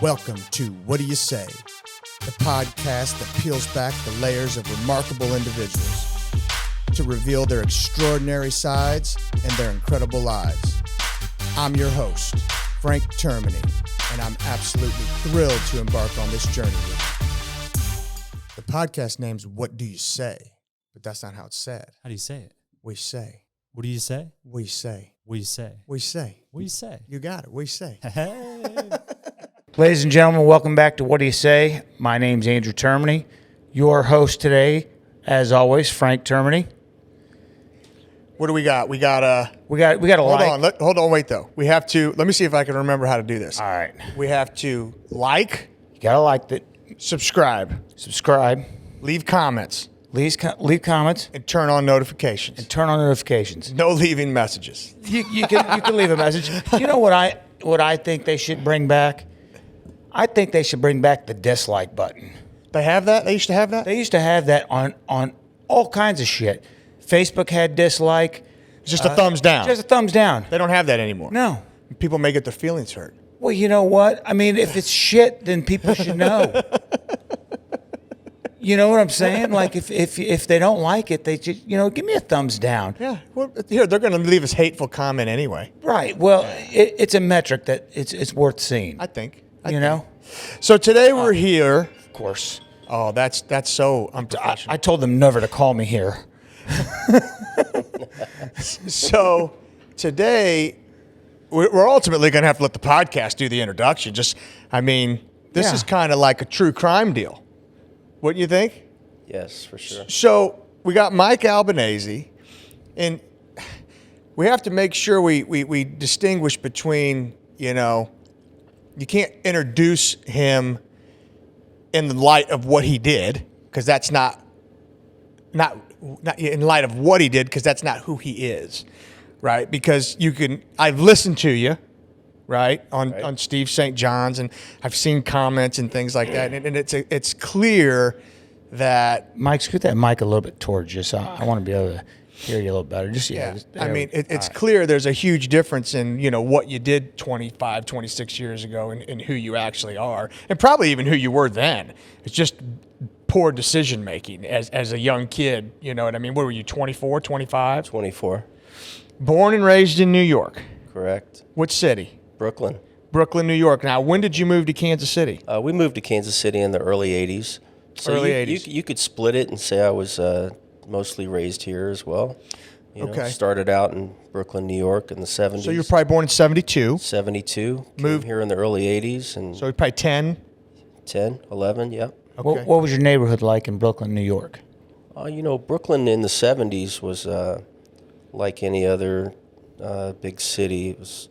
Welcome to What Do You Say, the podcast that peels back the layers of remarkable individuals to reveal their extraordinary sides and their incredible lives. I'm your host, Frank Termini, and I'm absolutely thrilled to embark on this journey with you. The podcast name's What Do You Say, but that's not how it's said. How do you say it? We say. What do you say? We say. What do you say? We say. What do you say? You got it. We say. Hey. Ladies and gentlemen, welcome back to What Do You Say? My name's Andrew Termini, your host today, as always, Frank Termini. What do we got? We got a Hold on, wait though. We have to, let me see if I can remember how to do this. All right. We have to like, You gotta like it, subscribe, leave comments, leave comments, and turn on notifications. and turn on notifications. No leaving messages. You can leave a message. You know what I think they should bring back? I think they should bring back the dislike button. They have that? They used to have that? They used to have that on all kinds of shit. Facebook had dislike. It's just a thumbs down. Just a thumbs down. They don't have that anymore. No. People may get their feelings hurt. Well, you know what? I mean, if it's shit, then people should know. You know what I'm saying? Like, if they don't like it, they just, give me a thumbs down. Yeah. Well, here, they're going to leave us hateful comment anyway. Right. Well, it's a metric that it's worth seeing. I think. So today we're here. Of course. Oh, that's so unprofessional. I told them never to call me here. So today we're ultimately going to have to let the podcast do the introduction. This is kind of like a true crime deal. Wouldn't you think? Yes, for sure. So we got Mike Albanese, and we have to make sure we distinguish between, you can't introduce him in the light of what he did, because that's not in light of what he did, because that's not who he is, right? Because I've listened to you, right, on Steve St. John's, and I've seen comments and things like that, and it's clear that Mike, scoot that mic a little bit towards you, so I want to be able to hear you a little better. It's clear there's a huge difference in, what you did 25, 26 years ago and who you actually are, and probably even who you were then. It's just poor decision making as a young kid, you know what I mean? What were you, 24, 25? 24. Born and raised in New York. Correct. Which city? Brooklyn. Brooklyn, New York. Now, when did you move to Kansas City? We moved to Kansas City in the early 80s. So Early 80s. You could split it and say I was mostly raised here as well. Okay. Started out in Brooklyn, New York in the 70s. So you were probably born in 72. 72. Moved Came here in the early 80s. And So you're probably 10. 10, 11, yeah. Okay. What was your neighborhood like in Brooklyn, New York? Brooklyn in the 70s was like any other big city. It was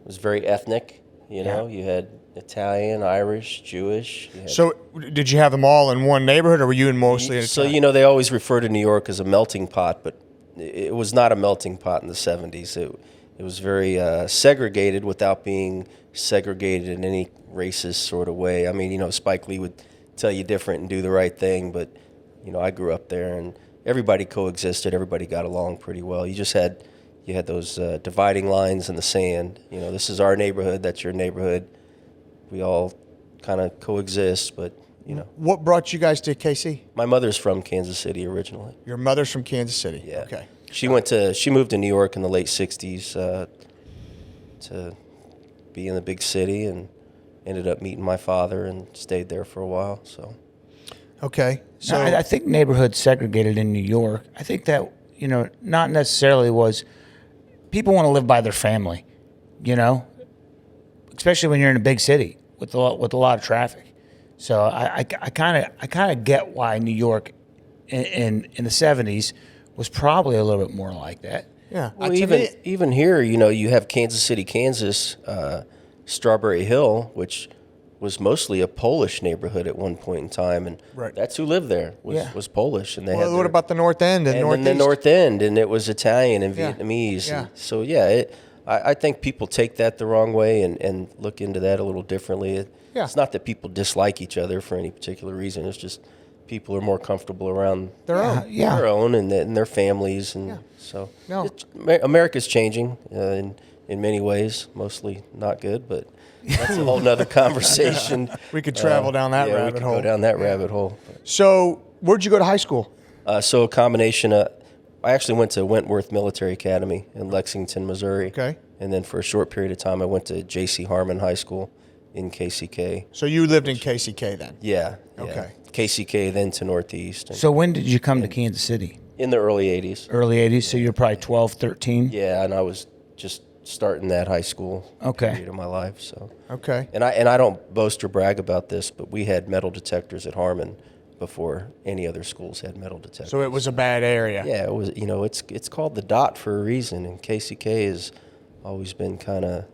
very ethnic. You had Italian, Irish, Jewish. So did you have them all in one neighborhood, or were you in mostly? So they always refer to New York as a melting pot, but it was not a melting pot in the 70s. It was very segregated without being segregated in any racist sort of way. I mean, Spike Lee would tell you different and do the right thing, but I grew up there and everybody coexisted. Everybody got along pretty well. You had those dividing lines in the sand. This is our neighborhood. That's your neighborhood. We all kind of coexist, but What brought you guys to KC? My mother's from Kansas City originally. Your mother's from Kansas City. Yeah. Okay. She moved to New York in the late 60s to be in the big city, and ended up meeting my father and stayed there for a while. So. Okay. So I think neighborhoods segregated in New York. I think that, not necessarily was people want to live by their family, especially when you're in a big city with a lot of traffic. So I kind of get why New York in the 70s was probably a little bit more like that. yeah. Well, even here, you have Kansas City, Kansas, Strawberry Hill, which was mostly a Polish neighborhood at one point in time, and that's who lived there was Polish. And what about the North End and then the North End, and it was Italian and Vietnamese. Yeah. And so I think people take that the wrong way and look into that a little differently. It's not that people dislike each other for any particular reason. It's just people are more comfortable around Their own. Yeah. their own and their families, and so No. America's changing in many ways, mostly not good, but that's a whole nother conversation. We could travel down that we rabbit could hole. Go down that rabbit hole. So, where'd you go to high school? So a combination of, I actually went to Wentworth Military Academy in Lexington, Missouri. Okay. And then for a short period of time, I went to J.C. Harmon High School in KCK. So you lived in KCK then? Yeah. Okay. KCK, then to Northeast. And So when did you come to Kansas City? in the early 80s. Early 80s, so you're probably 12, 13? Yeah, and I was just starting that high school Okay. period of my life. So, Okay. and I don't boast or brag about this, but we had metal detectors at Harmon before any other schools had metal detectors. So it was a bad area. Yeah, it was. It's called the dot for a reason, and KCK has always been kind of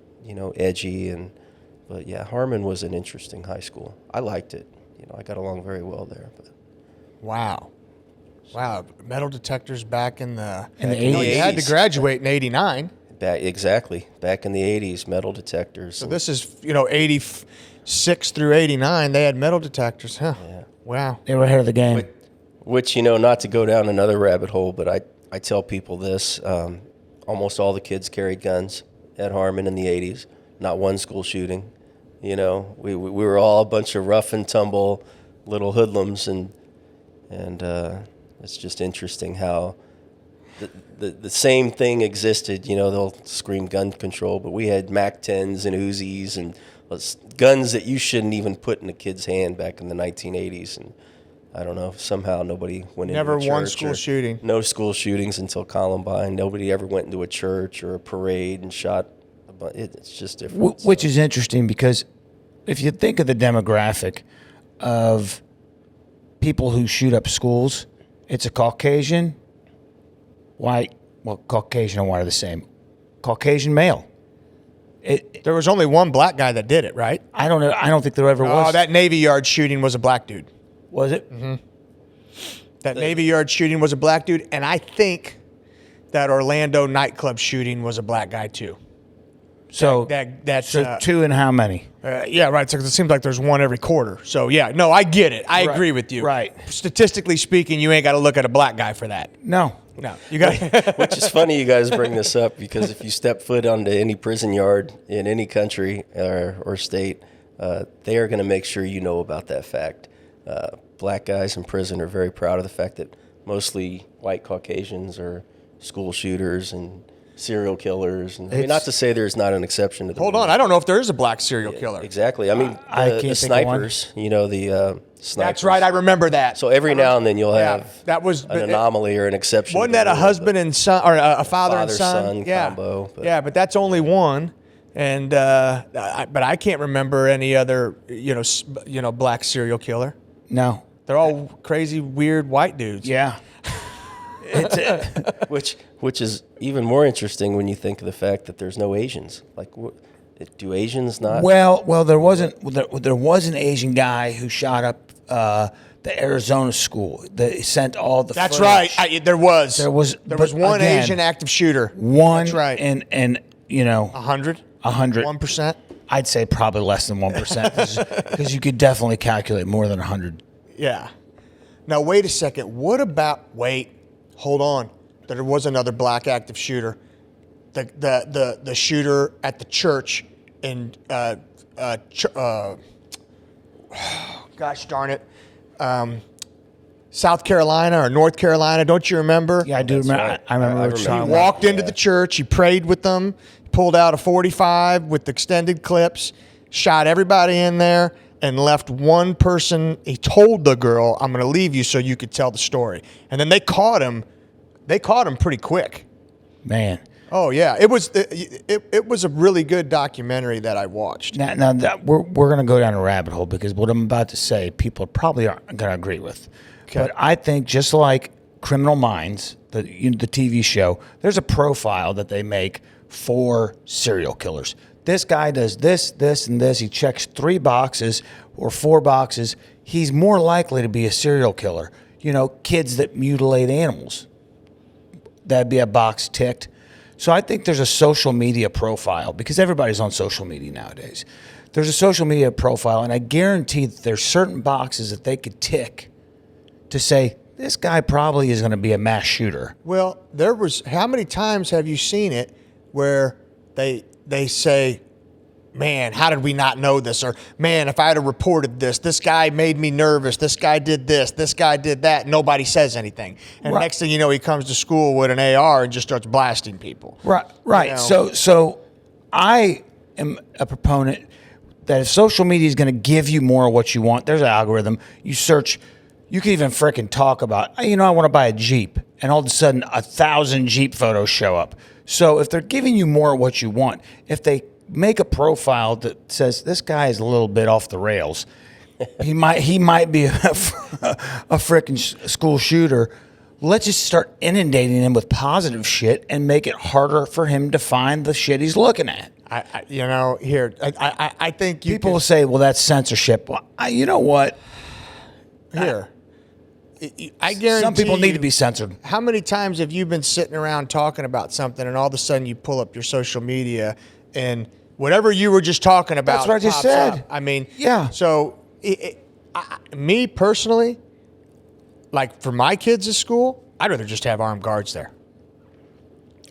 edgy, but yeah, Harmon was an interesting high school. I liked it. I got along very well there. But Wow. Wow. Metal detectors back in the... In the You had to 80s. graduate in 89. back in the 80s, metal detectors. So this is, 86 through 89. They had metal detectors, huh? Yeah. Wow. They were ahead of the game. Which, not to go down another rabbit hole, but I tell people this. Almost all the kids carried guns at Harmon in the 80s. Not one school shooting. We were all a bunch of rough and tumble little hoodlums, and it's just interesting how the same thing existed. They'll scream gun control, but we had MAC-10s and Uzis and guns that you shouldn't even put in a kid's hand back in the 1980s. And I don't know, somehow nobody went Never into a one church school or- shooting. No school shootings until Columbine. Nobody ever went into a church or a parade and shot. It's just different. Which is interesting because if you think of the demographic of people who shoot up schools, it's a Caucasian, white, Caucasian and white are the same. Caucasian male. There was only one black guy that did it, right? I don't know. I don't think there ever was. Oh, that Navy Yard shooting was a black dude. Was it? That Navy Yard shooting was a black dude, and I think that Orlando nightclub shooting was a black guy too. So That's so two and how many? yeah, right. So it seems like there's one every quarter. So yeah, no, I get it. I agree with you. Right. Statistically speaking, you ain't got to look at a black guy for that. No. No, you got. Which is funny you guys bring this up, because if you step foot onto any prison yard in any country or state, they are going to make sure you know about that fact. Black guys in prison are very proud of the fact that mostly white Caucasians are school shooters and serial killers. And, not to say there's not an exception to the Hold rule. on, I don't know if there is a black serial killer. Exactly. I mean, I the can't think of one. snipers, the snipers. That's right. I remember that. So every now and then you'll have that was an anomaly or an exception. Wasn't to the that a rule, husband and son, or a father and son? Father-son Yeah. combo, but- Yeah, but that's only one. And but I can't remember any other black serial killer. No. They're all crazy, weird white dudes. Yeah. Which is even more interesting when you think of the fact that there's no Asians. Like, do Asians not? Well, there was an Asian guy who shot up the Arizona school. They sent all the. That's footage. right. There was but one again, Asian active shooter. One. That's right. And 100. 100. 1%. I'd say probably less than 1% because you could definitely calculate more than 100. Yeah. Now wait a second. What about? Wait. Hold on. There was another black active shooter. The shooter at the church in gosh darn it, South Carolina or North Carolina. Don't you remember? Yeah, I do remember. right. I remember. I what you're remember. talking He about. walked into the church. He prayed with them. Pulled out a 45 with extended clips. Shot everybody in there. And left one person. He told the girl, "I'm going to leave you so you could tell the story." And then they caught him. They caught him pretty quick. Man. Oh yeah, it was a really good documentary that I watched. Now that we're going to go down a rabbit hole because what I'm about to say, people probably aren't going to agree with. Okay. But I think just like Criminal Minds, the TV show, there's a profile that they make for serial killers. This guy does this, this, and this. He checks 3 boxes or 4 boxes. He's more likely to be a serial killer. Kids that mutilate animals. That'd be a box ticked. So I think there's a social media profile because everybody's on social media nowadays. There's a social media profile, and I guarantee that there's certain boxes that they could tick to say this guy probably is going to be a mass shooter. Well, how many times have you seen it where they say, man, how did we not know this? Or, man, if I had reported this guy made me nervous. This guy did this guy did that. Nobody says anything. And next thing you know, he comes to school with an AR and just starts blasting people. Right. You know? So I am a proponent that if social media is going to give you more of what you want, there's an algorithm. You search, you can even frickin' talk about, I want to buy a Jeep. And all of a sudden, 1,000 Jeep photos show up. So if they're giving you more of what you want, if they make a profile that says this guy is a little bit off the rails, he might be a frickin' school shooter. Let's just start inundating him with positive shit and make it harder for him to find the shit he's looking at. I think people will say, well, that's censorship. Well, you know what? Here. I guarantee some people need to be censored. How many times have you been sitting around talking about something and all of a sudden you pull up your social media and whatever you were just talking about? That's what I just said. Up. I mean, yeah. So, me personally, like for my kids at school, I'd rather just have armed guards there.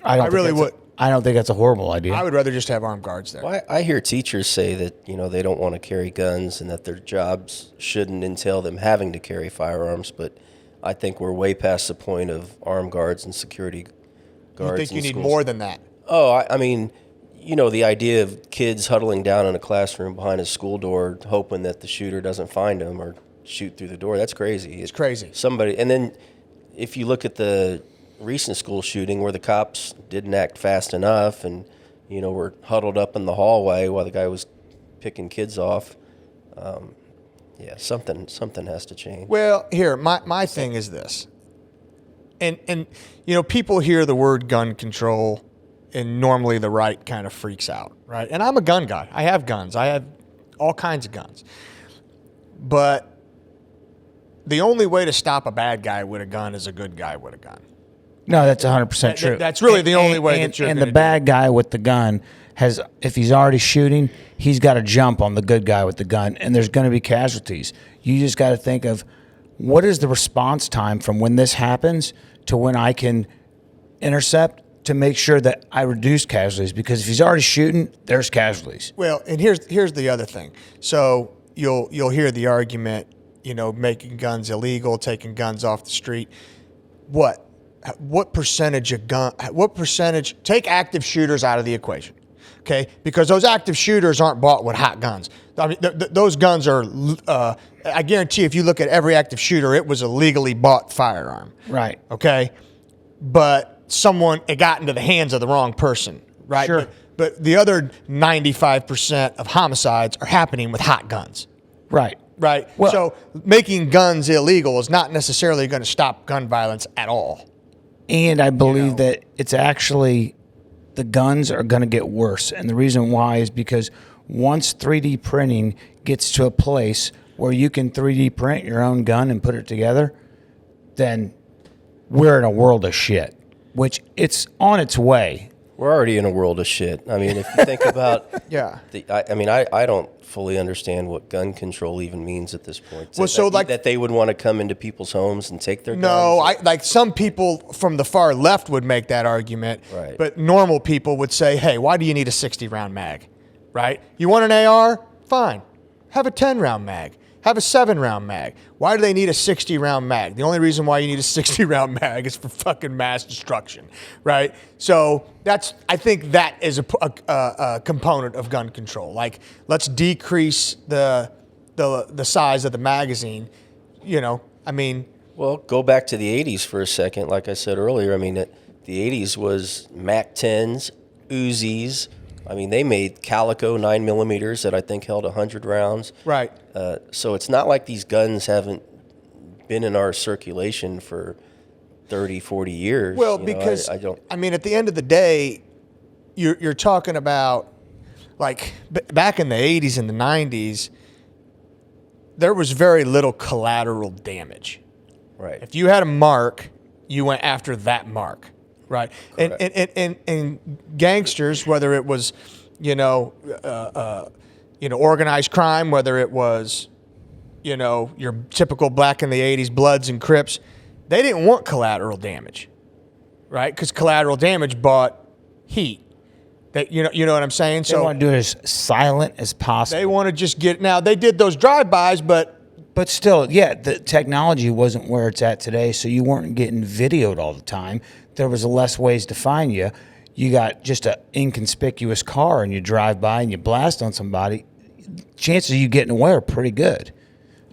I really would. I don't think that's a horrible idea. I would rather just have armed guards there. Well, I hear teachers say that they don't want to carry guns and that their jobs shouldn't entail them having to carry firearms. But I think we're way past the point of armed guards and security guards. You think you need schools. more than that? Oh, I mean, the idea of kids huddling down in a classroom behind a school door, hoping that the shooter doesn't find them or shoot through the door—that's crazy. It's crazy. And then if you look at the recent school shooting where the cops didn't act fast enough and were huddled up in the hallway while the guy was picking kids off, something has to change. Well, here my thing is this, and people hear the word gun control and normally the right kind of freaks out, right? And I'm a gun guy. I have guns. I have all kinds of guns, but the only way to stop a bad guy with a gun is a good guy with a gun. No, that's 100% true. That's really the only way that you're And the bad guy with the gun if he's already shooting, he's got to jump on the good guy with the gun, and there's going to be casualties. You just got to think of what is the response time from when this happens to when I can intercept to make sure that I reduce casualties, because if he's already shooting, there's casualties. Well, and here's the other thing. So you'll hear the argument, making guns illegal, taking guns off the street. What percentage take active shooters out of the equation, okay? Because those active shooters aren't bought with hot guns. I mean, those guns are, I guarantee if you look at every active shooter, it was a legally bought firearm. Right. Okay? But it got into the hands of the wrong person, right? Sure. But the other 95% of homicides are happening with hot guns. Right. Right? Well, so making guns illegal is not necessarily going to stop gun violence at all. And I believe that it's actually the guns are going to get worse. And the reason why is because once 3D printing gets to a place where you can 3D print your own gun and put it together, then we're in a world of shit, which it's on its way. We're already in a world of shit. I mean, if you think about I don't fully understand what gun control even means at this point. Well, that they would want to come into people's homes and take their guns? No, some people from the far left would make that argument, right. But normal people would say, hey, why do you need a 60-round mag, right? You want an AR? Fine. Have a 10-round mag. Have a 7-round mag. Why do they need a 60-round mag? The only reason why you need a 60-round mag is for fucking mass destruction, right? So I think that is a component of gun control. Like, let's decrease the size of the magazine. Well, go back to the 80s for a second. Like I said earlier, the 80s was MAC 10s, Uzis. They made Calico 9mm that I think held 100 rounds. Right. So it's not like these guns haven't been in our circulation for 30, 40 years. Well, because, at the end of the day, you're talking about, like, back in the 80s and the 90s, there was very little collateral damage. Right. If you had a mark, you went after that mark. Right. And gangsters, whether it was, organized crime, whether it was, you know, your typical back in the 80s Bloods and Crips, they didn't want collateral damage, right? Because collateral damage bought heat. That you know what I'm saying? They want to do it as silent as possible. They want to just get. Now they did those drive-bys, but still, yeah, the technology wasn't where it's at today, so you weren't getting videoed all the time. There was less ways to find you. You got just an inconspicuous car, and you drive by and you blast on somebody. Chances of you getting away are pretty good.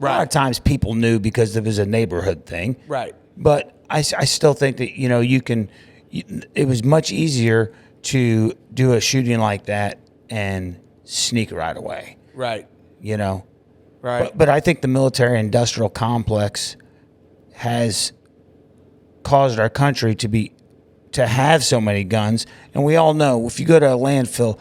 Right. A lot of times people knew because it was a neighborhood thing. Right. But I still think that, you know, it was much easier to do a shooting like that and sneak right away. right, You know? right. But I think the military-industrial complex has caused our country to have so many guns. And we all know, if you go to a landfill,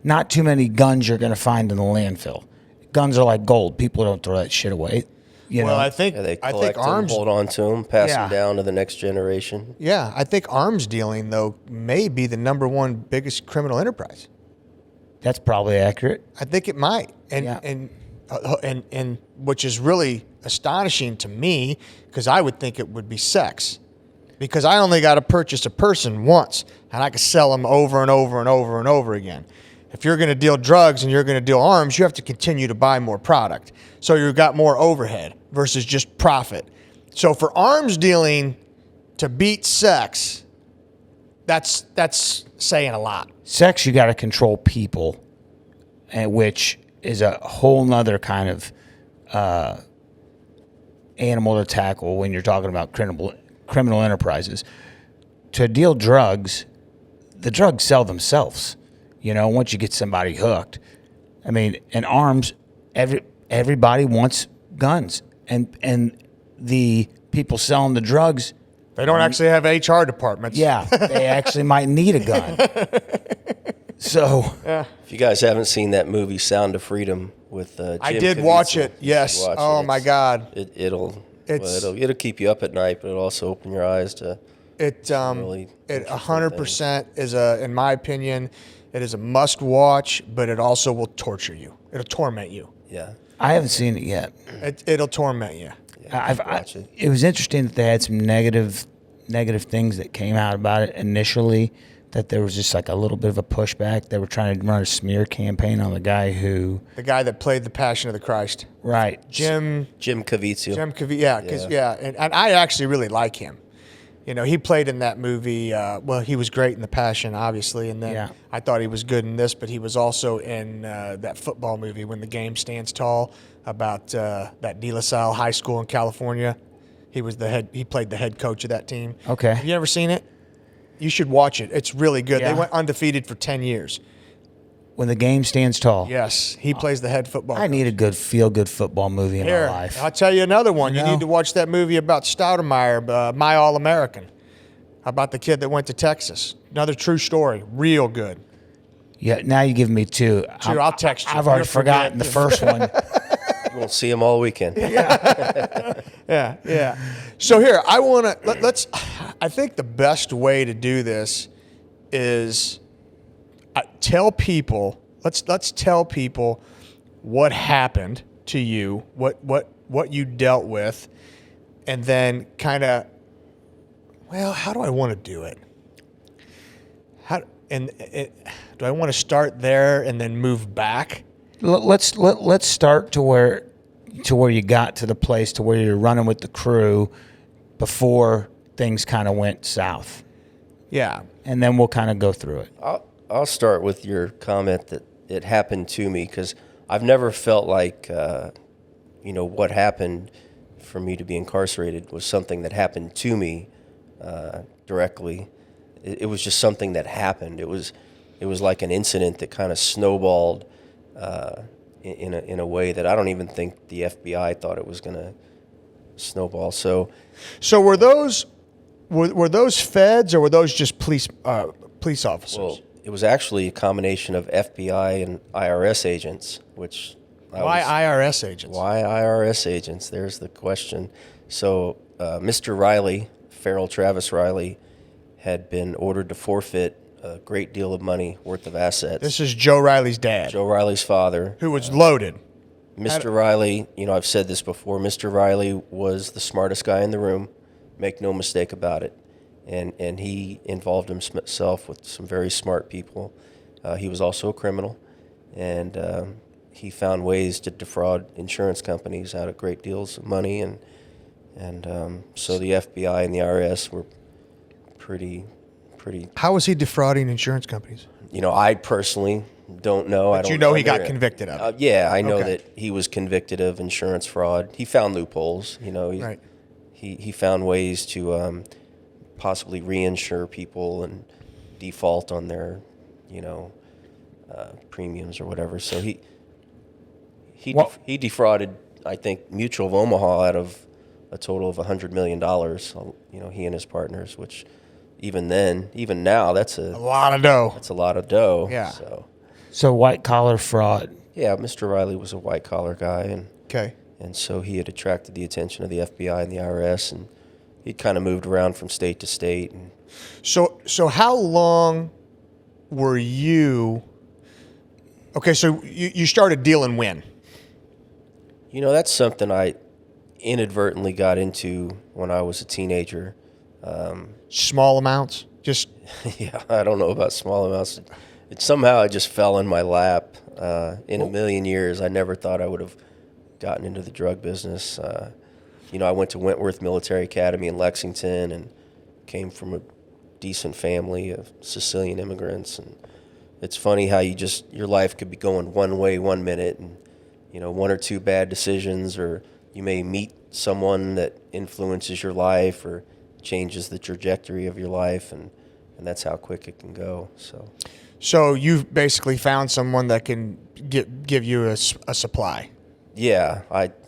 not too many guns you're going to find in the landfill. Guns are like gold. People don't throw that shit away. You Well, know? I think Yeah, they I collect think them, arms. hold on to them, pass Yeah. them down to the next generation. Yeah, I think arms dealing though may be the number one biggest criminal enterprise. That's probably accurate. I think it might, and Yeah. and which is really astonishing to me because I would think it would be sex, because I only got to purchase a person once and I can sell them over and over and over and over again. If you're going to deal drugs and you're going to deal arms, you have to continue to buy more product, so you've got more overhead versus just profit. So for arms dealing to beat sex, that's saying a lot. Sex, you got to control people, and which is a whole nother kind of animal to tackle when you're talking about criminal enterprises. To deal drugs, the drugs sell themselves. You know, once you get somebody hooked, I mean, in arms, everybody wants guns, and the people selling the drugs, They don't actually have HR departments. yeah, they actually might need a gun. So. If you guys haven't seen that movie Sound of Freedom with Jim I did Caviezel, watch it. you should Yes. watch Oh it. my It's- God. It'll keep you up at night, but it'll also open your eyes to It really it interesting 100% is in my opinion, it is a must watch, but it also will torture you. It'll torment you. yeah. I haven't seen it yet. It'll torment you. Watch it. It was interesting that they had some negative things that came out about it initially. That there was just like a little bit of a pushback. They were trying to run a smear campaign on the guy who, The guy that played the Passion of the Christ, right? Jim Caviezel. Yeah, because and I actually really like him. You know, he played in that movie. Well, he was great in the Passion, obviously, and then Yeah. I thought he was good in this. But he was also in that football movie, When the Game Stands Tall, about that De La Salle High School in California. He was He played the head coach of that team. Okay. Have you ever seen it? You should watch it. It's really good. Yeah. They went undefeated for 10 years. When the game stands tall. Yes, he plays the head football. I need a good feel-good football movie in Here, my life. I'll tell you another one. You know? need to watch that movie about Stoudemire, My All-American, about the kid that went to Texas. Another true story. Real good. Yeah, now you give me two. I'll text you. I've already You'll forgotten the forget. first one. You won't see him all weekend. Yeah. So here, I want to let's. I think the best way to do this is tell people. Let's tell people what happened to you, what you dealt with, and then kind of. Well, how do I want to do it? Do I want to start there and then move back? Let's start to where you got to the place to where you're running with the crew before things kind of went south, Yeah. and then we'll kind of go through it. I'll start with your comment that it happened to me, because I've never felt like what happened for me to be incarcerated was something that happened to me directly. It was just something that happened. It was like an incident that kind of snowballed in a way that I don't even think the FBI thought it was going to snowball. So were those feds or were those just police officers? well, it was actually a combination of FBI and IRS agents, which Why IRS agents? Why IRS agents? There's the question. So Mr. Riley, Farrell Travis Riley, had been ordered to forfeit a great deal of money worth of assets. This is Joe Riley's dad, Joe Riley's father. who was loaded. Mr. Riley, I've said this before, Mr. Riley was the smartest guy in the room, make no mistake about it. And he involved himself with some very smart people. He was also a criminal, and he found ways to defraud insurance companies out of great deals of money. And so the FBI and the IRS were pretty. How was he defrauding insurance companies? I personally don't know. But he got convicted of it. Yeah, I know that he was convicted of insurance fraud. He found loopholes. Right. He found ways to possibly reinsure people and default on their, premiums or whatever. So he defrauded, I think, Mutual of Omaha out of a total of $100 million. He and his partners, which even now, that's a lot of dough. That's a lot of dough. Yeah. So white collar fraud. Yeah, Mr. Riley was a white collar guy, Okay. and so he had attracted the attention of the FBI and the IRS, and he kind of moved around from state to state. And So how long were you? Okay, so you started dealing when? That's something I inadvertently got into when I was a teenager. Small amounts, just Yeah, I don't know about small amounts. Somehow it just fell in my lap. In a million years, I never thought I would have gotten into the drug business. I went to Wentworth Military Academy in Lexington and came from a decent family of Sicilian immigrants. And it's funny how your life could be going one way one minute, and one or two bad decisions, or you may meet someone that influences your life or changes the trajectory of your life, and that's how quick it can go. So you've basically found someone that can give you a supply. Yeah,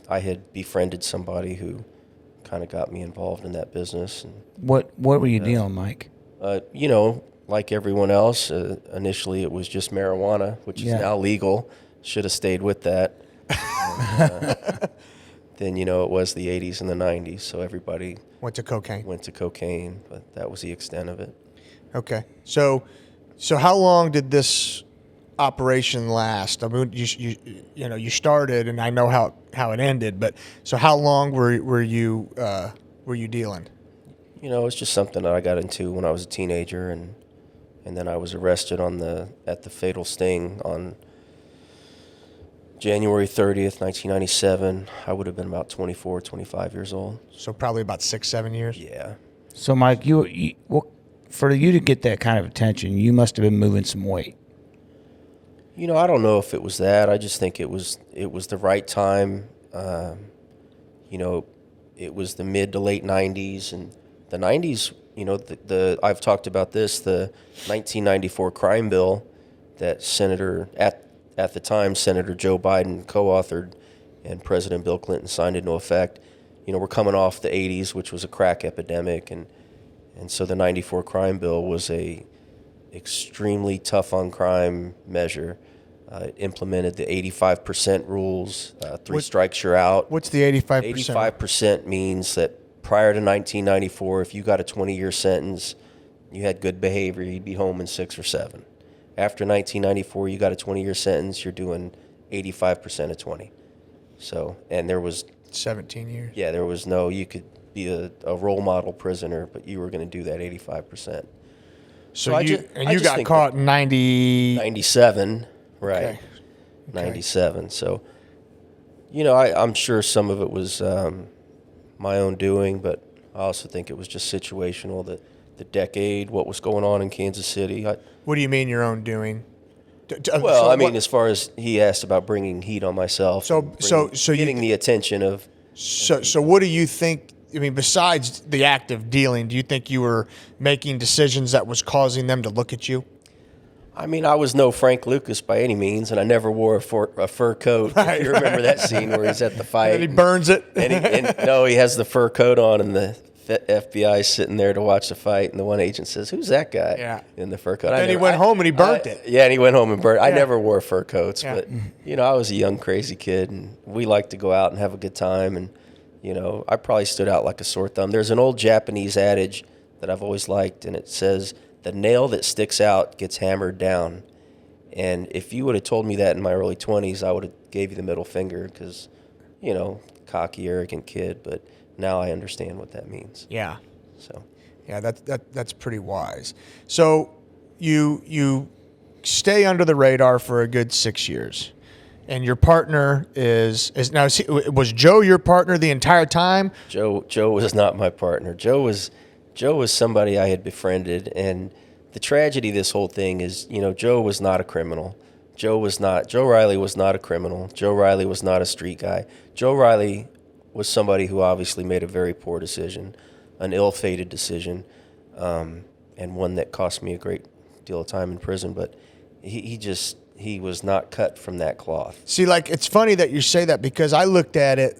I had befriended somebody who kind of got me involved in that business. And What were you dealing, Mike? like everyone else, initially it was just marijuana, which is now legal. Should have stayed with that. And, then it was the 80s and the 90s, so everybody Went to cocaine. went to cocaine, but that was the extent of it. Okay. So how long did this operation last? I mean, you started, and I know how it ended, but so how long were you dealing? It's just something that I got into when I was a teenager, and then I was arrested at the fatal sting on January 30th, 1997. I would have been about 24, 25 years old. So probably about 6-7 years. Yeah. So Mike, for you to get that kind of attention, you must have been moving some weight. I don't know if it was that. I just think it was the right time. It was the mid to late 90s, and the 90s, I've talked about this, the 1994 crime bill that at the time Senator Joe Biden co-authored and President Bill Clinton signed into effect. We're coming off the 80s, which was a crack epidemic, and so the 94 crime bill was a extremely tough on crime measure. It implemented the 85% rules. Three strikes, you're out. What's the 85%? 85% means that prior to 1994, if you got a 20-year sentence, you had good behavior, you'd be home in 6 or 7. After 1994, you got a 20-year sentence, you're doing 85% of 20. So, and there was 17 years. Yeah, there was no, you could be a role model prisoner, but you were going to do that 85%. So you got caught in 97, right? Okay. 97. So, I'm sure some of it was my own doing, but I also think it was just situational. That the decade, what was going on in Kansas City. What do you mean your own doing? Well, I mean, as far as he asked about bringing heat on myself, so getting the attention of. So what do you think? I mean, besides the act of dealing, do you think you were making decisions that was causing them to look at you? I mean, I was no Frank Lucas by any means, and I never wore a fur coat. If you remember that scene where he's at the fight. And he burns it. No, he has the fur coat on, and the FBI sitting there to watch the fight, and the one agent says, "Who's that guy?" In the fur coat. Then he went home and he burnt it. Yeah, and he went home and burnt. I never wore fur coats, but I was a young crazy kid, and we liked to go out and have a good time, and I probably stood out like a sore thumb. There's an old Japanese adage that I've always liked, and it says, "The nail that sticks out gets hammered down." And if you would have told me that in my early 20s, I would have gave you the middle finger because, cocky, arrogant kid. But now I understand what that means. Yeah. So, yeah, that's pretty wise. So you stay under the radar for a good 6 years, and your partner is now. Was Joe your partner the entire time? Joe was not my partner. Joe was somebody I had befriended, and the tragedy of this whole thing is, Joe was not a criminal. Joe Riley was not a criminal. Joe Riley was not a street guy. Joe Riley was somebody who obviously made a very poor decision, an ill-fated decision, and one that cost me a great deal of time in prison. But he was not cut from that cloth. See, it's funny that you say that, because I looked at it,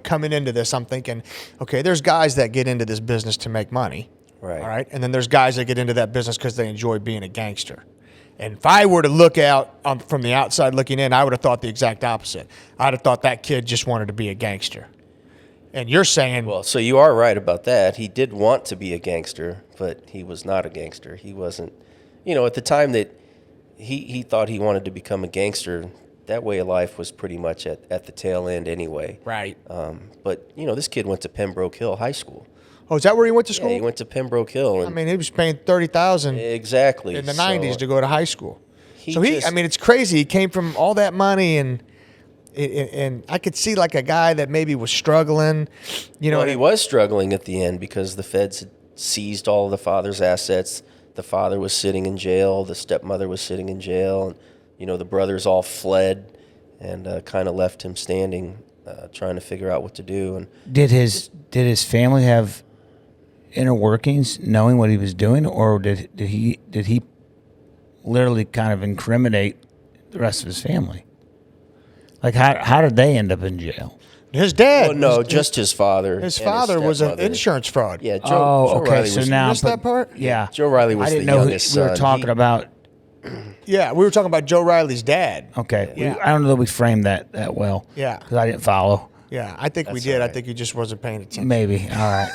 coming into this, I'm thinking, okay, there's guys that get into this business to make money. Right. All right. And then there's guys that get into that business because they enjoy being a gangster. And if I were to look out from the outside looking in, I would have thought the exact opposite. I'd have thought that kid just wanted to be a gangster. And you're saying... Well, so you are right about that. He did want to be a gangster, but he was not a gangster. He wasn't... at the time that he thought he wanted to become a gangster, that way of life was pretty much at the tail end anyway. Right. But, this kid went to Pembroke Hill High School. Oh, is that where he went to school? Yeah, he went to Pembroke Hill. And he was paying $30,000 exactly in the 90s to go to high school. So just, it's crazy. He came from all that money, and I could see a guy that maybe was struggling. He was struggling at the end because the feds had seized all of the father's assets. The father was sitting in jail. The stepmother was sitting in jail. And, the brothers all fled and kind of left him standing, trying to figure out what to do. And Did his family have inner workings, knowing what he was doing, or did he literally kind of incriminate the rest of his family? How did they end up in jail? His dad. Oh no, just his father. His father was an insurance fraud. Yeah. Joe okay. Riley So was, now, missed that part? Yeah. Joe Riley was I didn't the know youngest we were son. talking about. Yeah, we were talking about Joe Riley's dad. Okay. Yeah. I don't know that we framed that well. Yeah. Because I didn't follow. Yeah, I think we That's did. all right. I think he just wasn't paying attention. Maybe. All right.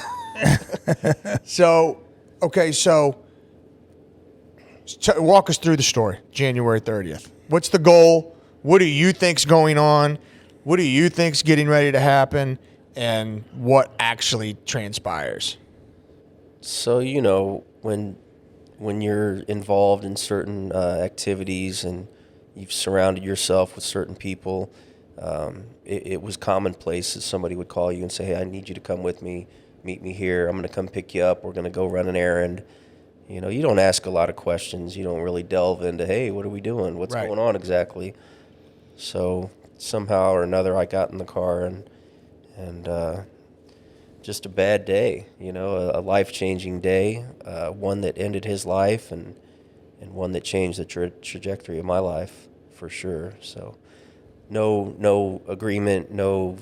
So, okay, walk us through the story, January 30th. What's the goal? What do you think's going on? What do you think's getting ready to happen? And what actually transpires? So, when you're involved in certain activities and you've surrounded yourself with certain people, it was commonplace that somebody would call you and say, hey, I need you to come with me, meet me here. I'm going to come pick you up. We're going to go run an errand. You don't ask a lot of questions. You don't really delve into, hey, what are we doing? What's Right. going on exactly? So somehow or another, I got in the car and just a bad day, a life-changing day, one that ended his life and one that changed the trajectory of my life for sure. So no agreement, no,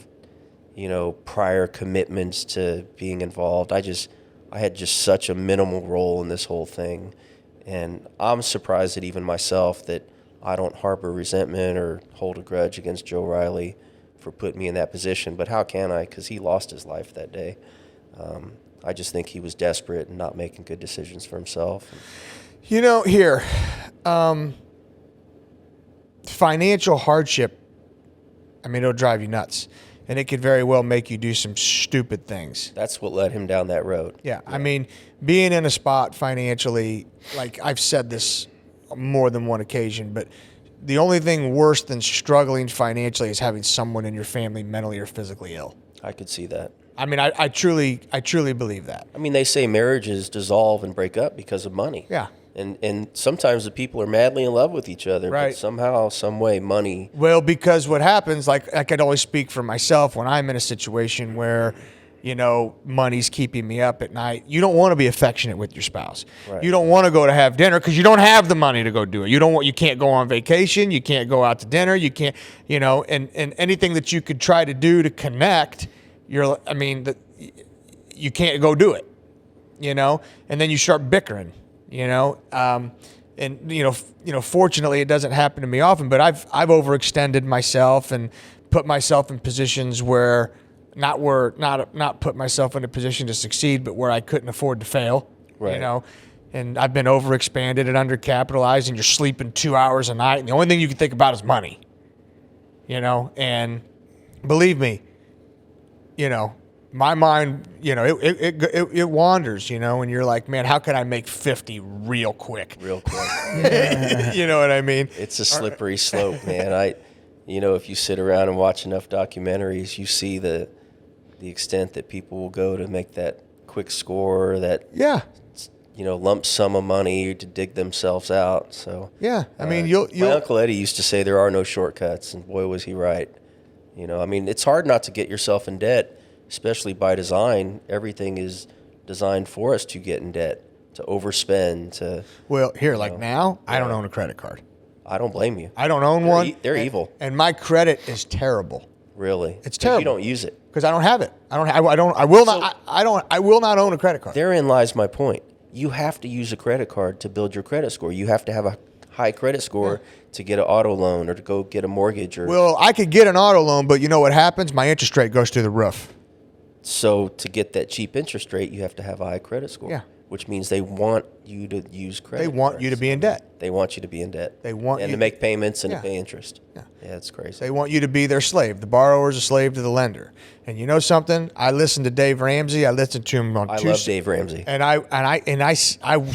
prior commitments to being involved. I had just such a minimal role in this whole thing. And I'm surprised at even myself that I don't harbor resentment or hold a grudge against Joe Riley for putting me in that position. But how can I? Because he lost his life that day. I just think he was desperate and not making good decisions for himself. Financial hardship, it'll drive you nuts. And it could very well make you do some stupid things. That's what led him down that road. Yeah. Being in a spot financially, I've said this more than one occasion, but the only thing worse than struggling financially is having someone in your family mentally or physically ill. I could see that. I truly believe that. They say marriages dissolve and break up because of money. Yeah. And sometimes the people are madly in love with each other, Right. but somehow, some way, money. Well, because what happens, I could always speak for myself when I'm in a situation where, money's keeping me up at night. You don't want to be affectionate with your spouse. Right. You don't want to go to have dinner because you don't have the money to go do it. You can't go on vacation. You can't go out to dinner. You can't, and anything that you could try to do to connect, you can't go do it, and then you start bickering. Fortunately it doesn't happen to me often, but I've overextended myself and put myself in positions where not put myself in a position to succeed, but where I couldn't afford to fail, Right. and I've been overexpanded and undercapitalized, and you're sleeping 2 hours a night, and the only thing you can think about is money. And believe me, my mind, it wanders, and you're like, man, how can I make 50 real quick? Real quick. You know what I mean? It's a slippery slope, man. If you sit around and watch enough documentaries, you see the extent that people will go to make that quick score, that lump sum of money to dig themselves out. So yeah, I mean, my Uncle Eddie used to say there are no shortcuts, and boy was he right. It's hard not to get yourself in debt, especially by design. Everything is designed for us to get in debt, to overspend, now, I don't own a credit card. I don't blame you. I don't own one. They're evil. And my credit is terrible. Really? It's terrible. You don't use it. Because I don't have it. I will not own a credit card. Therein lies my point. You have to use a credit card to build your credit score. You have to have a high credit score to get an auto loan or to go get a mortgage. Well, I could get an auto loan, but you know what happens? My interest rate goes through the roof. So to get that cheap interest rate, you have to have a high credit score. Yeah. Which means they want you to use credit. They want you to be in debt. They want you to be in debt. They want and you to make payments and Yeah. to pay interest. Yeah. Yeah, it's crazy. They want you to be their slave. The borrower is a slave to the lender. And you know something? I listened to Dave Ramsey. I listened to him on I love Dave Ramsey. And I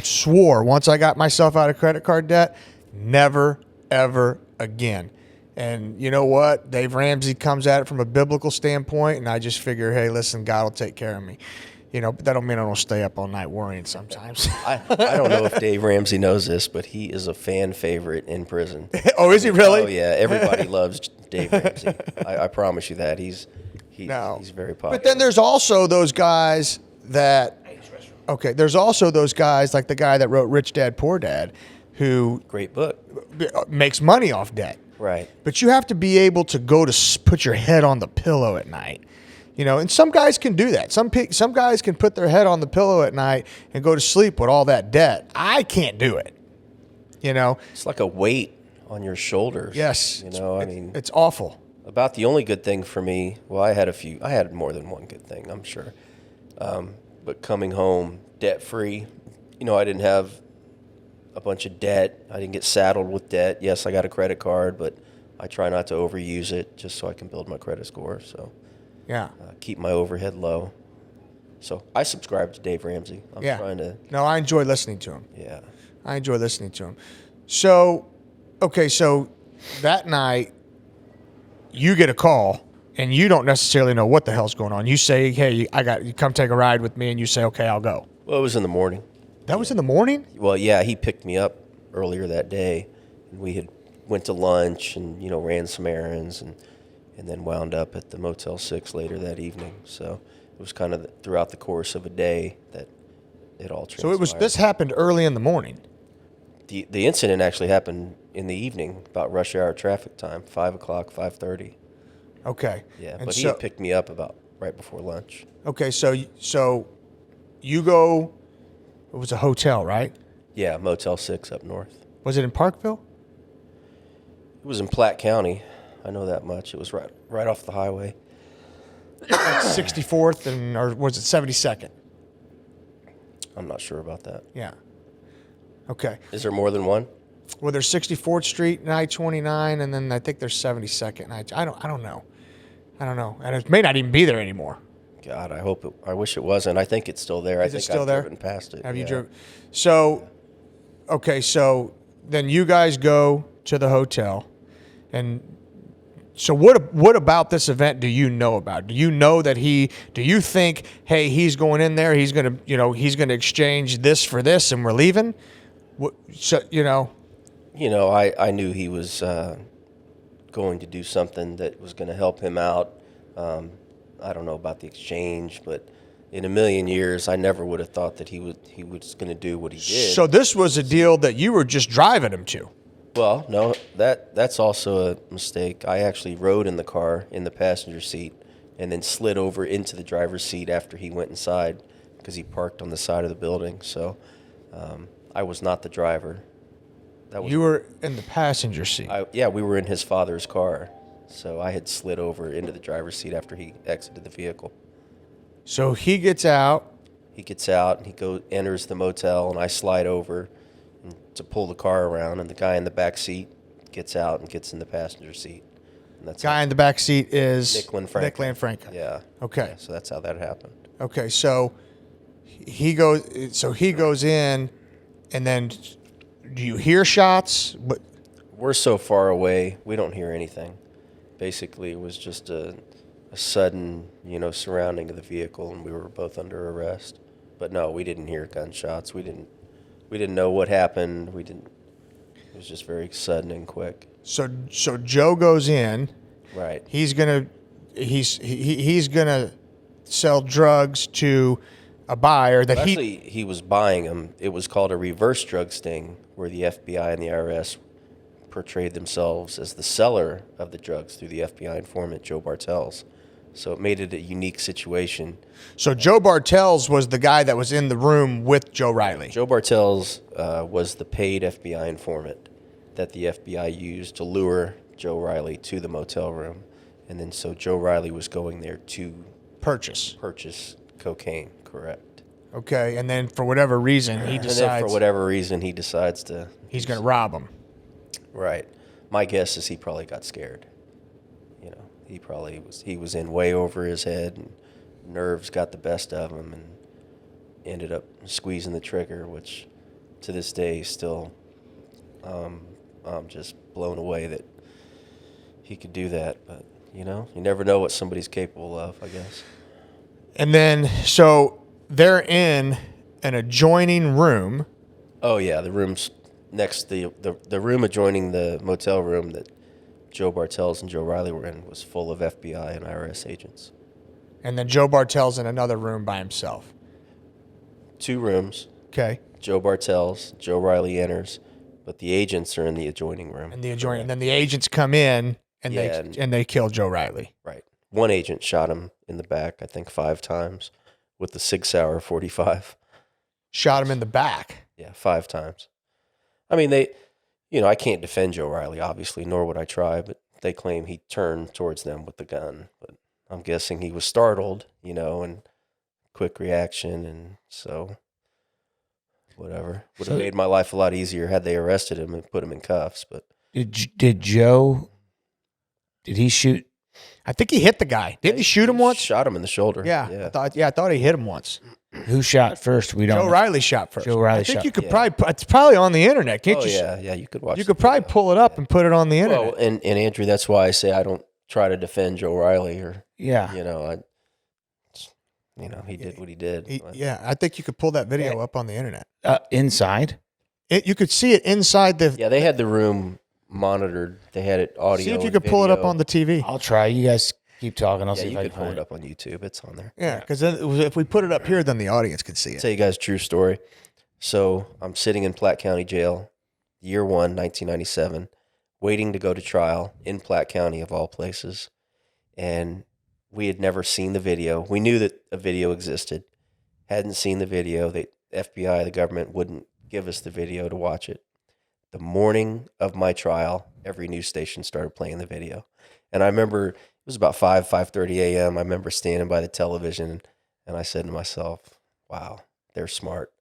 swore once I got myself out of credit card debt, never ever again. And you know what? Dave Ramsey comes at it from a biblical standpoint, and I just figure, hey, listen, God will take care of me. But that don't mean I don't stay up all night worrying sometimes. I don't know if Dave Ramsey knows this, but he is a fan favorite in prison. Oh, is he really? Oh, yeah. Everybody loves Dave Ramsey. I promise you that. He's very popular. But then there's also those guys that, there's also those guys like the guy that wrote Rich Dad, Poor Dad, who Great book. makes money off debt. Right. But you have to be able to go to put your head on the pillow at night. And some guys can do that. Some guys can put their head on the pillow at night and go to sleep with all that debt. I can't do it. It's like a weight on your shoulders. Yes. It's awful. About the only good thing for me, well, I had more than one good thing, I'm sure. But coming home debt-free, I didn't have a bunch of debt. I didn't get saddled with debt. Yes, I got a credit card, but I try not to overuse it just so I can build my credit score. So yeah, keep my overhead low. So I subscribe to Dave Ramsey. I'm trying to. No, I enjoy listening to him. Yeah. I enjoy listening to him. So that night you get a call and you don't necessarily know what the hell's going on. You say, hey, you come take a ride with me, and you say, okay, I'll go. Well, it was in the morning. That was in the morning? Well, yeah, he picked me up earlier that day, and we had went to lunch and, ran some errands and then wound up at the Motel 6 later that evening. So it was kind of throughout the course of a day that it all transpired. So this happened early in the morning? The incident actually happened in the evening, about rush hour traffic time, 5 o'clock, 5:30. Okay. Yeah, but he had picked me up about right before lunch. Okay, so you go, it was a hotel, right? Yeah, Motel 6 up north. Was it in Parkville? It was in Platte County. I know that much. It was right off the highway. Like 64th or was it 72nd? I'm not sure about that. Yeah. Okay. Is there more than one? Well, there's 64th Street and I-29, and then I think there's 72nd. And I don't know. And it may not even be there anymore. God, I wish it wasn't. I think it's still there. Is it still there? Driven past it. Have you driven? So, okay, so then you guys go to the hotel, and so what about this event do you know about? Do you know that do you think, hey, he's going in there, he's going to exchange this for this and we're leaving? I knew he was going to do something that was going to help him out. I don't know about the exchange, but in a million years, I never would have thought that he was going to do what he did. So this was a deal that you were just driving him to. Well, no, that's also a mistake. I actually rode in the car in the passenger seat and then slid over into the driver's seat after he went inside because he parked on the side of the building. So I was not the driver. You were in the passenger seat. We were in his father's car. So I had slid over into the driver's seat after he exited the vehicle. So he gets out. He gets out and enters the motel, and I slide over to pull the car around, and the guy in the back seat gets out and gets in the passenger seat. And that's Guy in the back seat is Nick Lanfranca. Yeah. Okay. Yeah, so that's how that happened. Okay, so he goes in, and then do you hear shots? But We're so far away, we don't hear anything. Basically, it was just a sudden, surrounding of the vehicle, and we were both under arrest. But no, we didn't hear gunshots. We didn't know what happened. It was just very sudden and quick. so Joe goes in. Right. He's gonna sell drugs to a buyer that He was buying them. It was called a reverse drug sting, where the FBI and the IRS portrayed themselves as the seller of the drugs through the FBI informant Joe Bartels. So it made it a unique situation. So Joe Bartels was the guy that was in the room with Joe Riley. Joe Bartels was the paid FBI informant that the FBI used to lure Joe Riley to the motel room. And then so Joe Riley was going there to Purchase. cocaine, correct. Okay, and then for whatever reason he And then decides for whatever reason he decides to... he's going to rob him. Right. My guess is he probably got scared. He was in way over his head, and nerves got the best of him, and ended up squeezing the trigger, which to this day still I'm just blown away that he could do that. But you never know what somebody's capable of, I guess. And then so they're in an adjoining room. Oh yeah, the room's next. The room adjoining the motel room that Joe Bartels and Joe Riley were in was full of FBI and IRS agents. And then Joe Bartels in another room by himself. 2 rooms. Okay. Joe Bartels, Joe Riley enters, but the agents are in the adjoining room. And then the agents come in and they kill Joe Riley. Right. One agent shot him in the back, I think 5 times, with the 6 Sauer 45. Shot him in the back. Yeah, 5 times. I mean, I can't defend Joe Riley, obviously, nor would I try, but they claim he turned towards them with the gun. But I'm guessing he was startled, and quick reaction, and so whatever. Would have made my life a lot easier had they arrested him and put him in cuffs. But Did Joe? Did he shoot? I think he hit the guy. Didn't he shoot him once? Shot him in the shoulder. Yeah. I thought he hit him once. Who shot first? We don't. Joe know. Riley shot first. Joe Riley I think shot. you could it's probably on the internet, can't you? Yeah, you could watch. You could probably pull it up and put it on the internet. Well, and Andrew, that's why I say I don't try to defend Joe Riley or Yeah. he did what he did. I think you could pull that video up on the internet. Inside. You could see it inside the. Yeah, they had the room monitored. They had it audio. See if you and could pull it up video. on the TV. I'll try. You guys keep talking. I'll see if You I could can pull find it up on YouTube. It's on there. Yeah, because if we put it up here, then the audience can see I'll it. tell you guys a true story. So I'm sitting in Platte County Jail, year 1, 1997, waiting to go to trial in Platte County of all places. And we had never seen the video. We knew that a video existed. Hadn't seen the video. The FBI, the government, wouldn't give us the video to watch it. The morning of my trial, every news station started playing the video. And I remember it was about 5:30 a.m. I remember standing by the television, and I said to myself, wow, they're smart.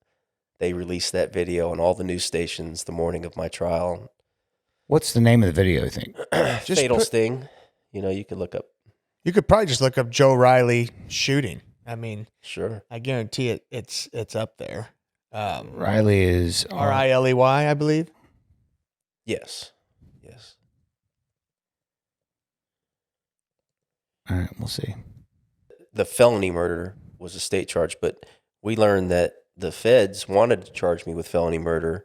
They released that video on all the news stations the morning of my trial. What's the name of the video, you think? Fatal Sting. You could look up. You could probably just look up Joe Riley shooting. I mean, Sure. I guarantee it's up there. Riley is Riley, I believe. Yes. All right, we'll see. The felony murder was a state charge, but we learned that the feds wanted to charge me with felony murder,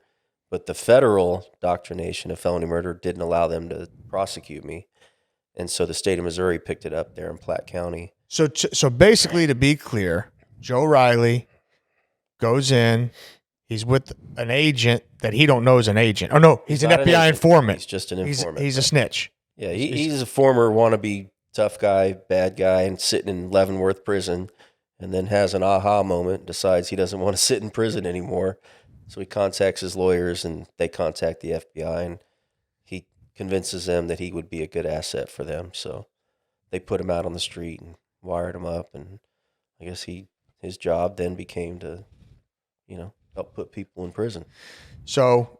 but the federal doctrination of felony murder didn't allow them to prosecute me. And so the state of Missouri picked it up there in Platte County. So basically, to be clear, Joe Riley goes in. He's with an agent that he don't know is an agent. Oh no, he's an not an FBI agent. informant. He's just an informant. He's a snitch. Yeah, he's a former wannabe tough guy, bad guy, and sitting in Leavenworth prison, and then has an aha moment, decides he doesn't want to sit in prison anymore. So he contacts his lawyers, and they contact the FBI, and he convinces them that he would be a good asset for them. So they put him out on the street and wired him up, and I guess him his job then became to, help put people in prison. So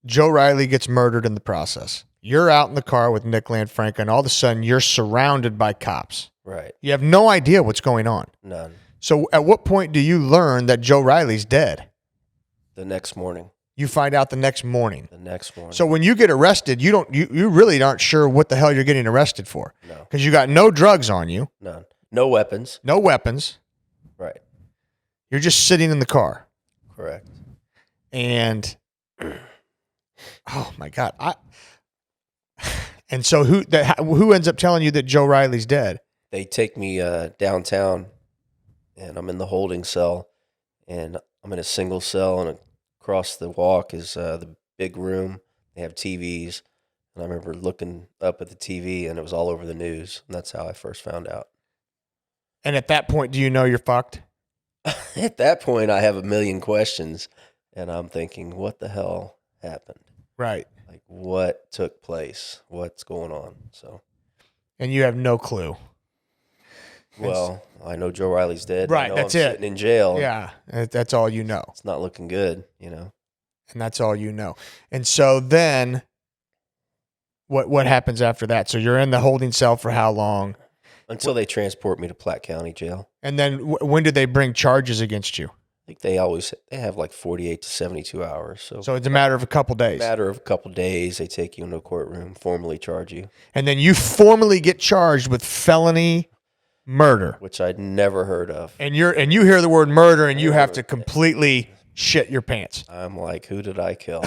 Joe Riley gets murdered in the process. You're out in the car with Nick Lanfranca, and all of a sudden you're surrounded by cops. Right. You have no idea what's going on. None. So at what point do you learn that Joe Riley's dead? The next morning. You find out the next morning. The next morning. So when you get arrested, you really aren't sure what the hell you're getting arrested for. No. Because you got no drugs on you. None. No weapons. No weapons. Right. You're just sitting in the car. Correct. And oh my God. And so who ends up telling you that Joe Riley's dead? They take me downtown, and I'm in the holding cell, and I'm in a single cell, and across the walk is the big room. They have TVs, and I remember looking up at the TV, and it was all over the news, and that's how I first found out. And at that point, do you know you're fucked? At that point, I have a million questions, and I'm thinking, what the hell happened? Right. Like, what took place? What's going on? So, And you have no clue. well, I know Joe Riley's dead. Right, I know that's I'm it. sitting in jail. Yeah, that's all you know. It's not looking good, And that's all you know. And so then what happens after that? So you're in the holding cell for how long? Until they transport me to Platte County Jail. And then when do they bring charges against you? I think they have like 48 to 72 hours. So it's a matter of a couple days. matter of a couple days, they take you into a courtroom, formally charge you, And then you formally get charged with felony murder. which I'd never heard of. And you hear the word murder and you have to completely shit your pants. I'm like, who did I kill?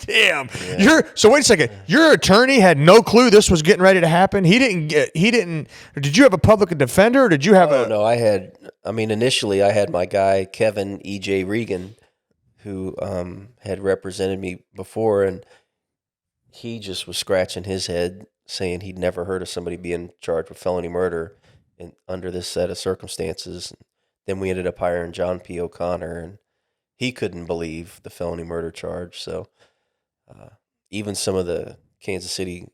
Damn. So wait a second. Your attorney had no clue this was getting ready to happen. He didn't. Did you have a public defender or did you have No, initially I had my guy, Kevin E.J. Regan, who had represented me before, and he just was scratching his head saying he'd never heard of somebody being charged with felony murder under this set of circumstances. Then we ended up hiring John P. O'Connor, and he couldn't believe the felony murder charge. So even some of the Kansas City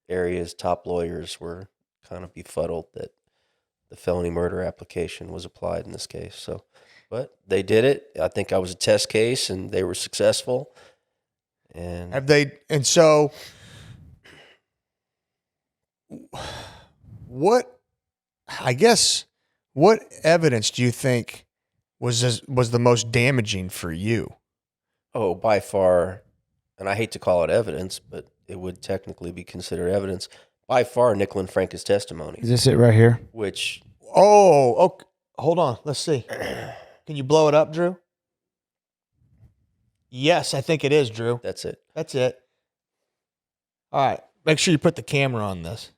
area's top lawyers were kind of befuddled that the felony murder application was applied in this case. So, but they did it. I think I was a test case, and they were successful. And so what evidence do you think was the most damaging for you? Oh, by far, and I hate to call it evidence, but it would technically be considered evidence. By far, Nick Lanfranca's testimony. Is this it right here? Which, okay. Hold on. Let's see. Can you blow it up, Drew? Yes, I think it is, Drew. that's it. That's it. All right. Make sure you put the camera on this.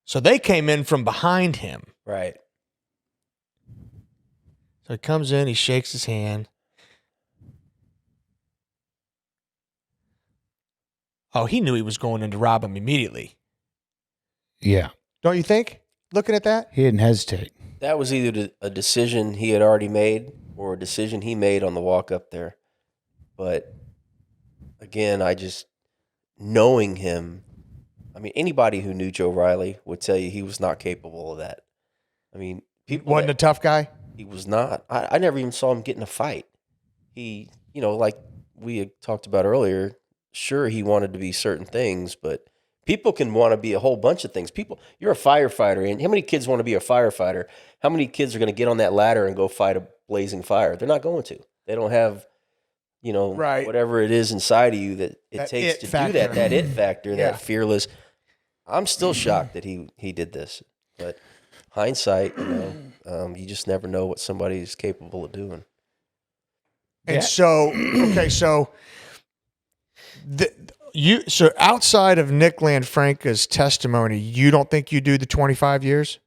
So they came in from behind him. Right. So he comes in, he shakes his hand. Oh, he knew he was going in to rob him immediately. Yeah. Don't you think? Looking at that? He didn't hesitate. That was either a decision he had already made or a decision he made on the walk up there. But again, knowing him, anybody who knew Joe Riley would tell you he was not capable of that. Wasn't a tough guy? He was not. I never even saw him get in a fight. He, like we had talked about earlier, sure, he wanted to be certain things, but people can want to be a whole bunch of things. You're a firefighter, and how many kids want to be a firefighter? How many kids are going to get on that ladder and go fight a blazing fire? They're not going to. They don't have, Right. whatever it is inside of you that it takes to do that it factor, Yeah. that fearless. I'm still shocked that he did this, but hindsight, you just never know what somebody's capable of doing. And so, okay, so outside of Nick Lanfranca's testimony, you don't think you do the 25 years?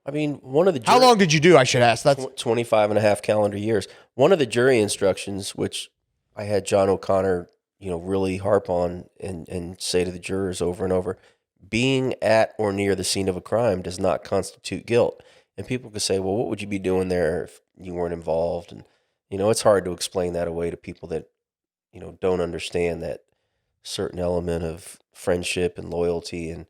One of the How long did you do? I should ask. That's 25 and a half calendar years. One of the jury instructions, which I had John O'Connor, really harp on and say to the jurors over and over, being at or near the scene of a crime does not constitute guilt. And people could say, well, what would you be doing there if you weren't involved? And, it's hard to explain that away to people that don't understand that certain element of friendship and loyalty. And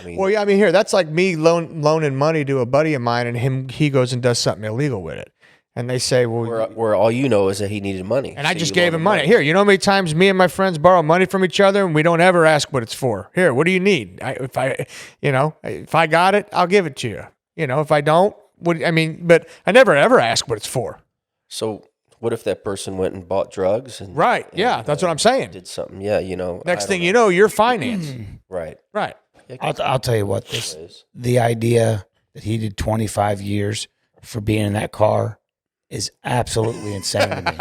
I mean, Well, yeah, I mean, here, that's like me loaning money to a buddy of mine, and he goes and does something illegal with it. And they say, well, where all you know is that he needed money. and I so just you gave loaned him money. Here, you know how many times me and my friends borrow money from each other, and we don't ever ask what it's for. Here, what do you need? If I got it, I'll give it to you. If I don't, but I never ever ask what it's for. So what if that person went and bought drugs? And Right? Yeah, that's what I'm saying. did something. Yeah, Next thing you know, you're financed. right. Right. I'll tell you what, the idea that he did 25 years for being in that car is absolutely insane to me.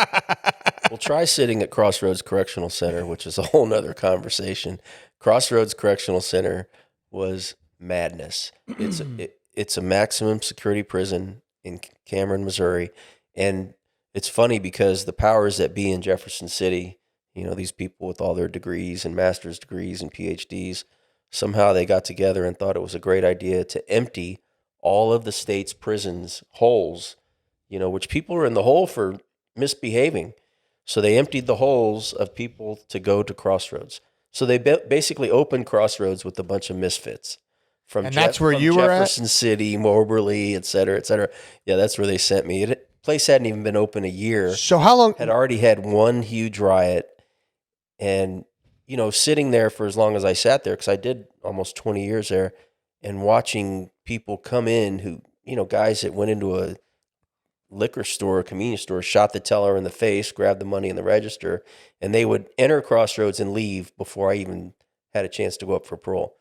Well, try sitting at Crossroads Correctional Center, which is a whole nother conversation. Crossroads Correctional Center was madness. It's a maximum security prison in Cameron, Missouri. And it's funny because the powers that be in Jefferson City, these people with all their degrees and master's degrees and PhDs, somehow they got together and thought it was a great idea to empty all of the state's prisons holes, which people are in the hole for misbehaving. So they emptied the holes of people to go to Crossroads. So they basically opened Crossroads with a bunch of misfits. And that's where you were at? Jefferson City, Moberly, et cetera, et cetera. Yeah, that's where they sent me. The place hadn't even been open a year. So how long? Had already had one huge riot. And, sitting there for as long as I sat there, because I did almost 20 years there, and watching people come in who, guys that went into a liquor store, a convenience store, shot the teller in the face, grabbed the money in the register, and they would enter Crossroads and leave before I even had a chance to go up for parole.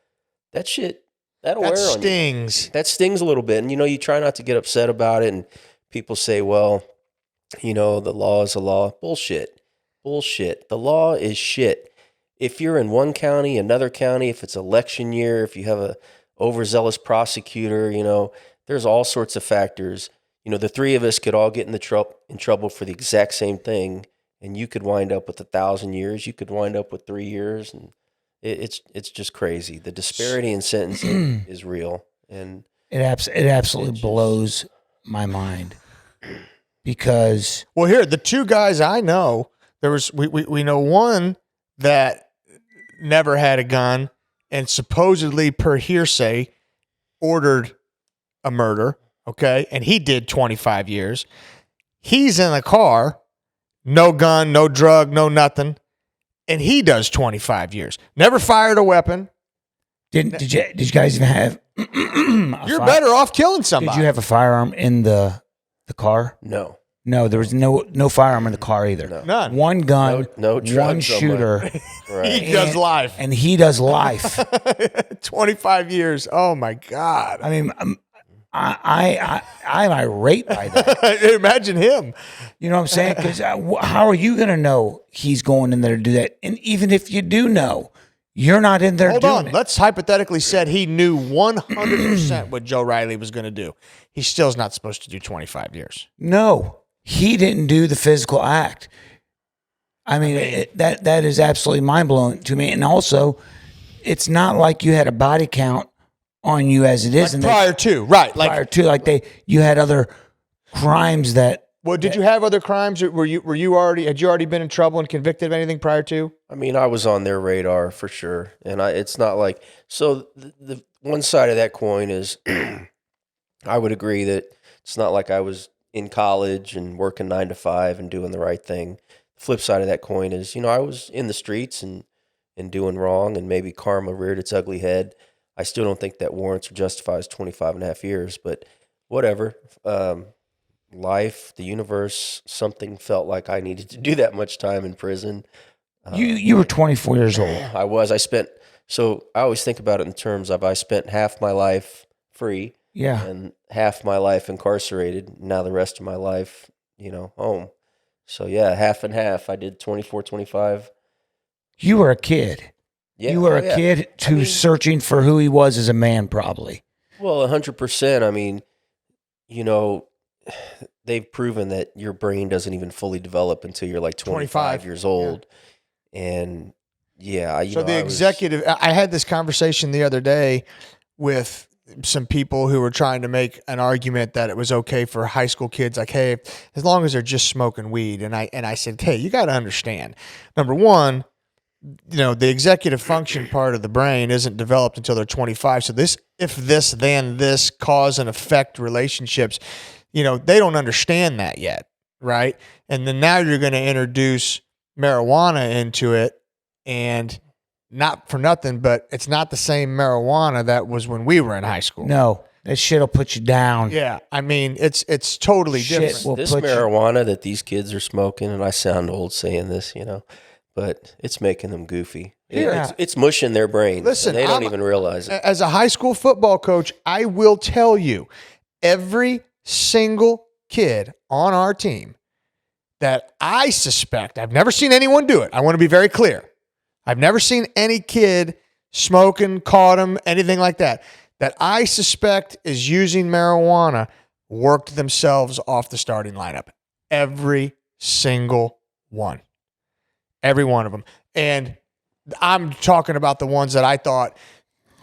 That shit, that'll wear on you. Stings. That stings a little bit. And, you try not to get upset about it. And people say, well, the law is a law. Bullshit. The law is shit. If you're in one county, another county, if it's election year, if you have a overzealous prosecutor, there's all sorts of factors. The three of us could all get in trouble for the exact same thing, and you could wind up with 1,000 years. You could wind up with 3 years, and it's just crazy. The disparity in sentencing is real, and It absolutely blows my mind because Well, here, the two guys I know, we know one that never had a gun and supposedly per hearsay ordered a murder, okay? And he did 25 years. He's in a car, no gun, no drug, no nothing, and he does 25 years. Never fired a weapon. did you guys even have? You're better off killing somebody. Did you have a firearm in the car? no. No, there was no firearm in the car either. No. None. One gun, No one drugs on shooter, Right. He does life. and he does life. 25 years. Oh, my God. I mean, I'm irate by that. Imagine him. You know what I'm saying? Because how are you going to know he's going in there to do that? And even if you do know, you're not in there Hold doing on. it. Let's hypothetically said he knew 100% what Joe Riley was going to do. He still's not supposed to do 25 years. No, he didn't do the physical act. I mean, that is absolutely mind-blowing to me. And also, it's not like you had a body count on you as it is. Like prior to, right. Like, prior to, like you had other crimes that. well, did you have other crimes? Or had you already been in trouble and convicted of anything prior to? I mean, I was on their radar for sure. And it's not like, so the one side of that coin is I would agree that it's not like I was in college and working 9 to 5 and doing the right thing. The flip side of that coin is, I was in the streets and doing wrong, and maybe karma reared its ugly head. I still don't think that warrants or justifies 25 and a half years, but whatever. Life, the universe, something felt like I needed to do that much time in prison. You were 24 years old. I always think about it in terms of I spent half my life free. Yeah. And half my life incarcerated. Now the rest of my life, home. So yeah, half and half. I did 24, 25. You were a kid. Yeah. You were a kid searching for who he was as a man, probably. Well, 100%. I mean, they've proven that your brain doesn't even fully develop until you're like 25 years old. Yeah. And yeah. I had this conversation the other day with some people who were trying to make an argument that it was okay for high school kids, like, hey, as long as they're just smoking weed. And I said, hey, you got to understand, number one, the executive function part of the brain isn't developed until they're 25. So this, if this, then this, cause and effect relationships, they don't understand that yet, right? And then now you're going to introduce marijuana into it, and not for nothing, but it's not the same marijuana that was when we were in high school. No, that shit'll put you down. Yeah, I mean, it's totally different. This marijuana that these kids are smoking, and I sound old saying this, but it's making them goofy. Yeah. It's mushing their brains. Listen, and they don't even realize it. As a high school football coach, I will tell you, every single kid on our team that I suspect, I've never seen anyone do it. I want to be very clear. I've never seen any kid smoking, caught him, anything like that I suspect is using marijuana, worked themselves off the starting lineup. Every single one. Every one of them. And I'm talking about the ones that I thought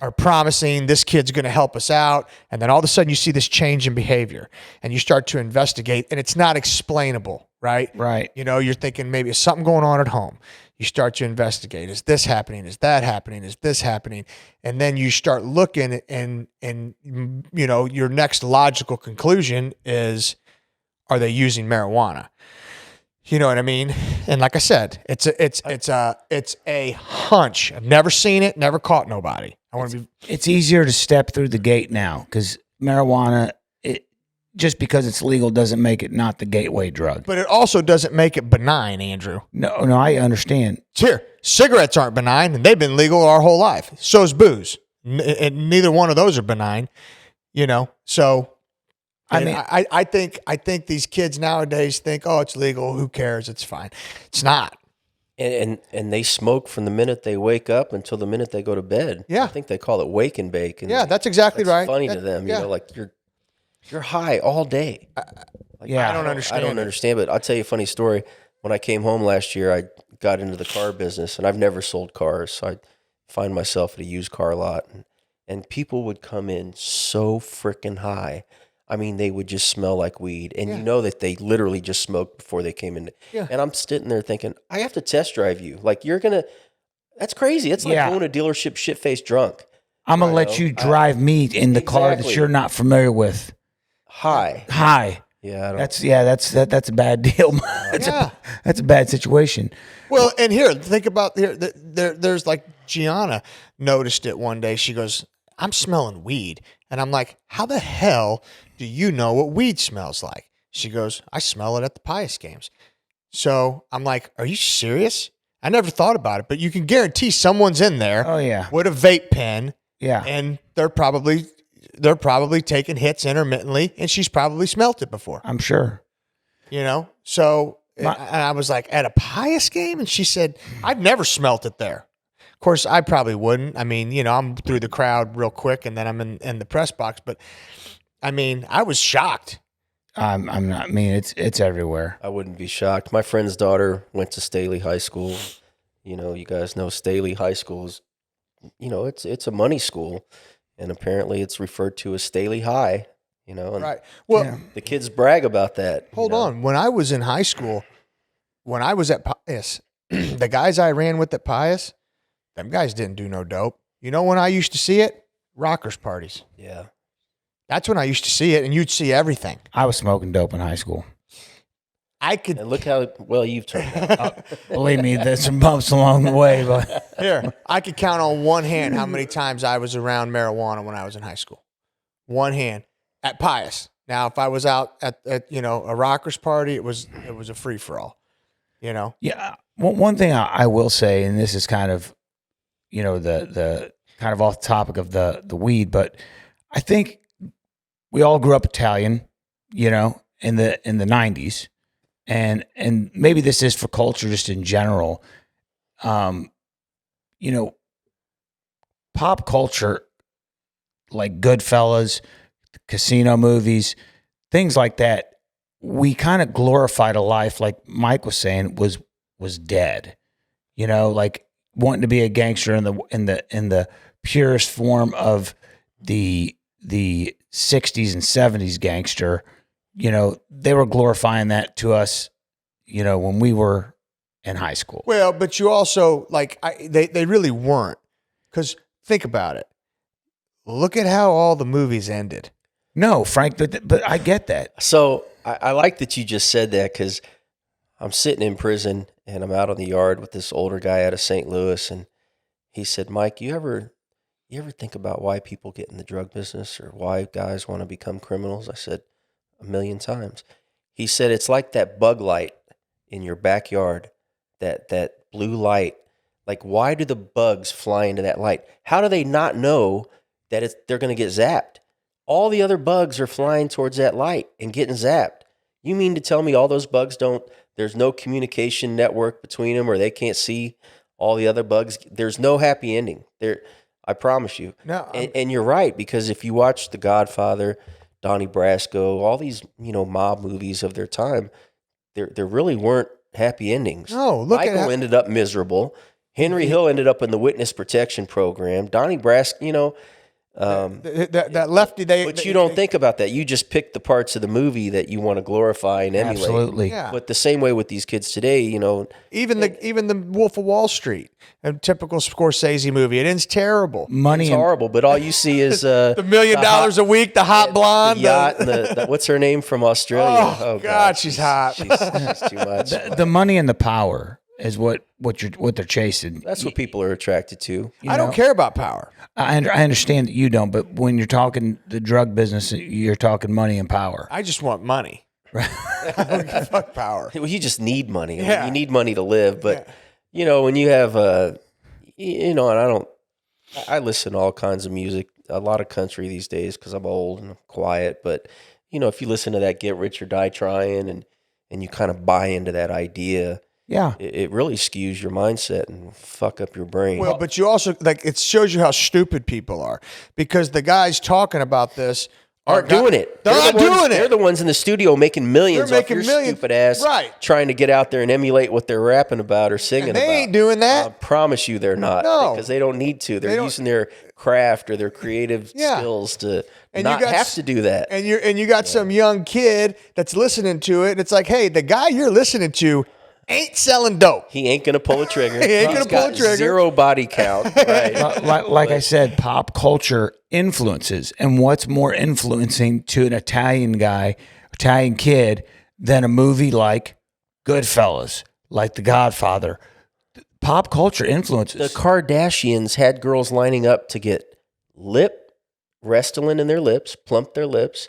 are promising, this kid's going to help us out. And then all of a sudden you see this change in behavior and you start to investigate, and it's not explainable, right? Right. You're thinking maybe it's something going on at home. You start to investigate. Is this happening? Is that happening? Is this happening? And then you start looking, and your next logical conclusion is, are they using marijuana? You know what I mean? And like I said, it's a hunch. I've never seen it, never caught nobody. It's easier to step through the gate now because marijuana, just because it's legal doesn't make it not the gateway drug. But it also doesn't make it benign, Andrew. No, I understand. Here, cigarettes aren't benign, and they've been legal our whole life. So is booze. And neither one of those are benign, So I think these kids nowadays think, oh, it's legal. Who cares? It's fine. It's not. And they smoke from the minute they wake up until the minute they go to bed. Yeah. I think they call it wake and bake. And yeah, that's exactly right. Funny to them, like you're high all day. I don't understand. I don't understand, but I'll tell you a funny story. When I came home last year, I got into the car business, and I've never sold cars, so I find myself at a used car lot, and people would come in so freaking high. I mean, they would just smell like weed, and you know that they literally just smoked before they came in. Yeah. And I'm sitting there thinking, I have to test drive you. Like, that's crazy. It's like going to a dealership shit-faced drunk. I'm going to let you drive me in the car that you're not familiar with. High. Yeah, that's a bad deal. That's a bad situation. Well, and here, think about there's like Gianna noticed it one day. She goes, I'm smelling weed. And I'm like, how the hell do you know what weed smells like? She goes, I smell it at the Pius games. So I'm like, are you serious? I never thought about it, but you can guarantee someone's in there with a vape pen. Yeah. And they're probably taking hits intermittently, and she's probably smelt it before. I'm sure. So and I was like, at a Pius game? And she said, I've never smelt it there. Of course, I probably wouldn't. I mean, I'm through the crowd real quick, and then I'm in the press box. But, I mean, I was shocked. I'm not. I mean, it's everywhere. I wouldn't be shocked. My friend's daughter went to Staley High School. You guys know Staley High School is, it's a money school. And apparently it's referred to as Staley High, and right. Well, the kids brag about that. Hold on. When I was in high school, when I was at Pius, the guys I ran with at Pius, them guys didn't do no dope. When I used to see it? Rockers parties. Yeah. That's when I used to see it, and you'd see everything. I was smoking dope in high school. And look how well you've turned out. Believe me, there's some bumps along the way, but here, I could count on one hand how many times I was around marijuana when I was in high school. One hand at Pius. Now, if I was out at a rockers party, it was a free for all. Yeah. One thing I will say, and this is kind of, the kind of off the topic of the weed, but I think we all grew up Italian, in the 90s. And maybe this is for culture just in general. Pop culture, like Goodfellas, casino movies, things like that, we kind of glorified a life, like Mike was saying, was dead. Like wanting to be a gangster in the purest form of the the 60s and 70s gangster, they were glorifying that to us, when we were in high school. Well, but you also they really weren't, because think about it. Look at how all the movies ended. No, Frank, but I get that. So I like that you just said that, because I'm sitting in prison and I'm out on the yard with this older guy out of St. Louis, and he said, Mike, you ever think about why people get in the drug business or why guys want to become criminals? I said, 1,000,000 times. He said, it's like that bug light in your backyard, that blue light. Like, why do the bugs fly into that light? How do they not know that they're going to get zapped? All the other bugs are flying towards that light and getting zapped. You mean to tell me all those bugs there's no communication network between them, or they can't see all the other bugs? There's no happy ending there. I promise you. No, and you're right, because if you watch The Godfather, Donnie Brasco, all these, mob movies of their time, there really weren't happy endings. No, Michael ended up miserable. Henry Hill ended up in the witness protection program. Donnie Brasco, that lefty. But you don't think about that. You just pick the parts of the movie that you want to glorify and emulate. Absolutely. Yeah. But the same way with these kids today, even the Wolf of Wall Street, a typical Scorsese movie, it ends terrible. Money it's and horrible. But all you see is The $1 million a week, the hot blonde, the yacht, and the what's her name from Australia? Oh, God, she's hot. She's too much. the money and the power is what they're chasing. That's what people are attracted to. I don't care about power. I understand that you don't, but when you're talking the drug business, you're talking money and power. I just want money. I don't give a fuck power. Well, you just need money. I mean, Yeah. you need money to live. But when you have and I listen to all kinds of music, a lot of country these days because I'm old and I'm quiet. But if you listen to that "Get Rich or Die Trying" and you kind of buy into that idea. Yeah. It really skews your mindset and fuck up your brain. Well, but you also it shows you how stupid people are, because the guys talking about this aren't doing it. They're not doing it. They're the ones in the studio making millions They're off making your millions. stupid ass, Right. trying to get out there and emulate what they're rapping about or singing And they about. ain't doing that. I promise you they're not. No. Because they don't need to. They They're don't- using their craft or their creative Yeah. skills to And not you got have to do that. And you got some young kid that's listening to it, and it's like, hey, the guy you're listening to ain't selling dope. He ain't going to pull a trigger. He ain't He's gonna pull a got trigger. 0 body count. Right. Like I said, pop culture influences, and what's more influencing to an Italian kid than a movie like Goodfellas, like The Godfather? Pop culture influences. The Kardashians had girls lining up to get Restylane in their lips, plump their lips,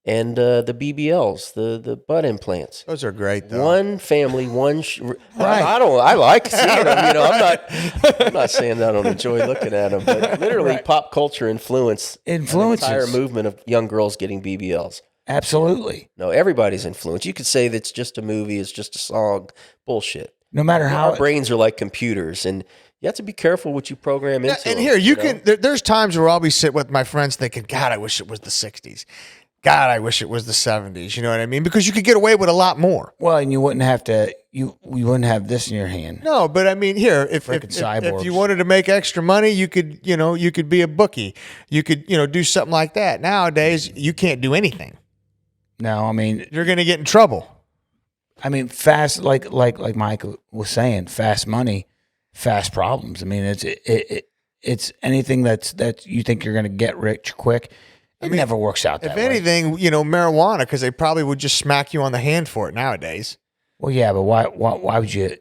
and the BBLs, the butt implants. Those are great, though. One family, I like seeing them. I'm not saying that I don't enjoy looking at them, but literally pop culture influences an entire movement of young girls getting BBLs. Absolutely. No, everybody's influenced. You could say that it's just a movie, it's just a song. Bullshit. No matter how Our brains are like computers, and you have to be careful what you program into And them, here, you can. There's times where I'll be sitting with my friends thinking, God, I wish it was the 60s. God, I wish it was the 70s. You know what I mean? Because you could get away with a lot more. Well, and you wouldn't have to. You wouldn't have this in your hand. No, but I mean, here, if cyborgs. you wanted to make extra money, you could be a bookie. You could, do something like that. Nowadays, you can't do anything. No, I mean, You're going to get in trouble. fast, like Michael was saying, fast money, fast problems. I mean, it's anything that you think you're going to get rich quick. It never works out that If way. anything, marijuana, because they probably would just smack you on the hand for it nowadays. Well, yeah, but why would you?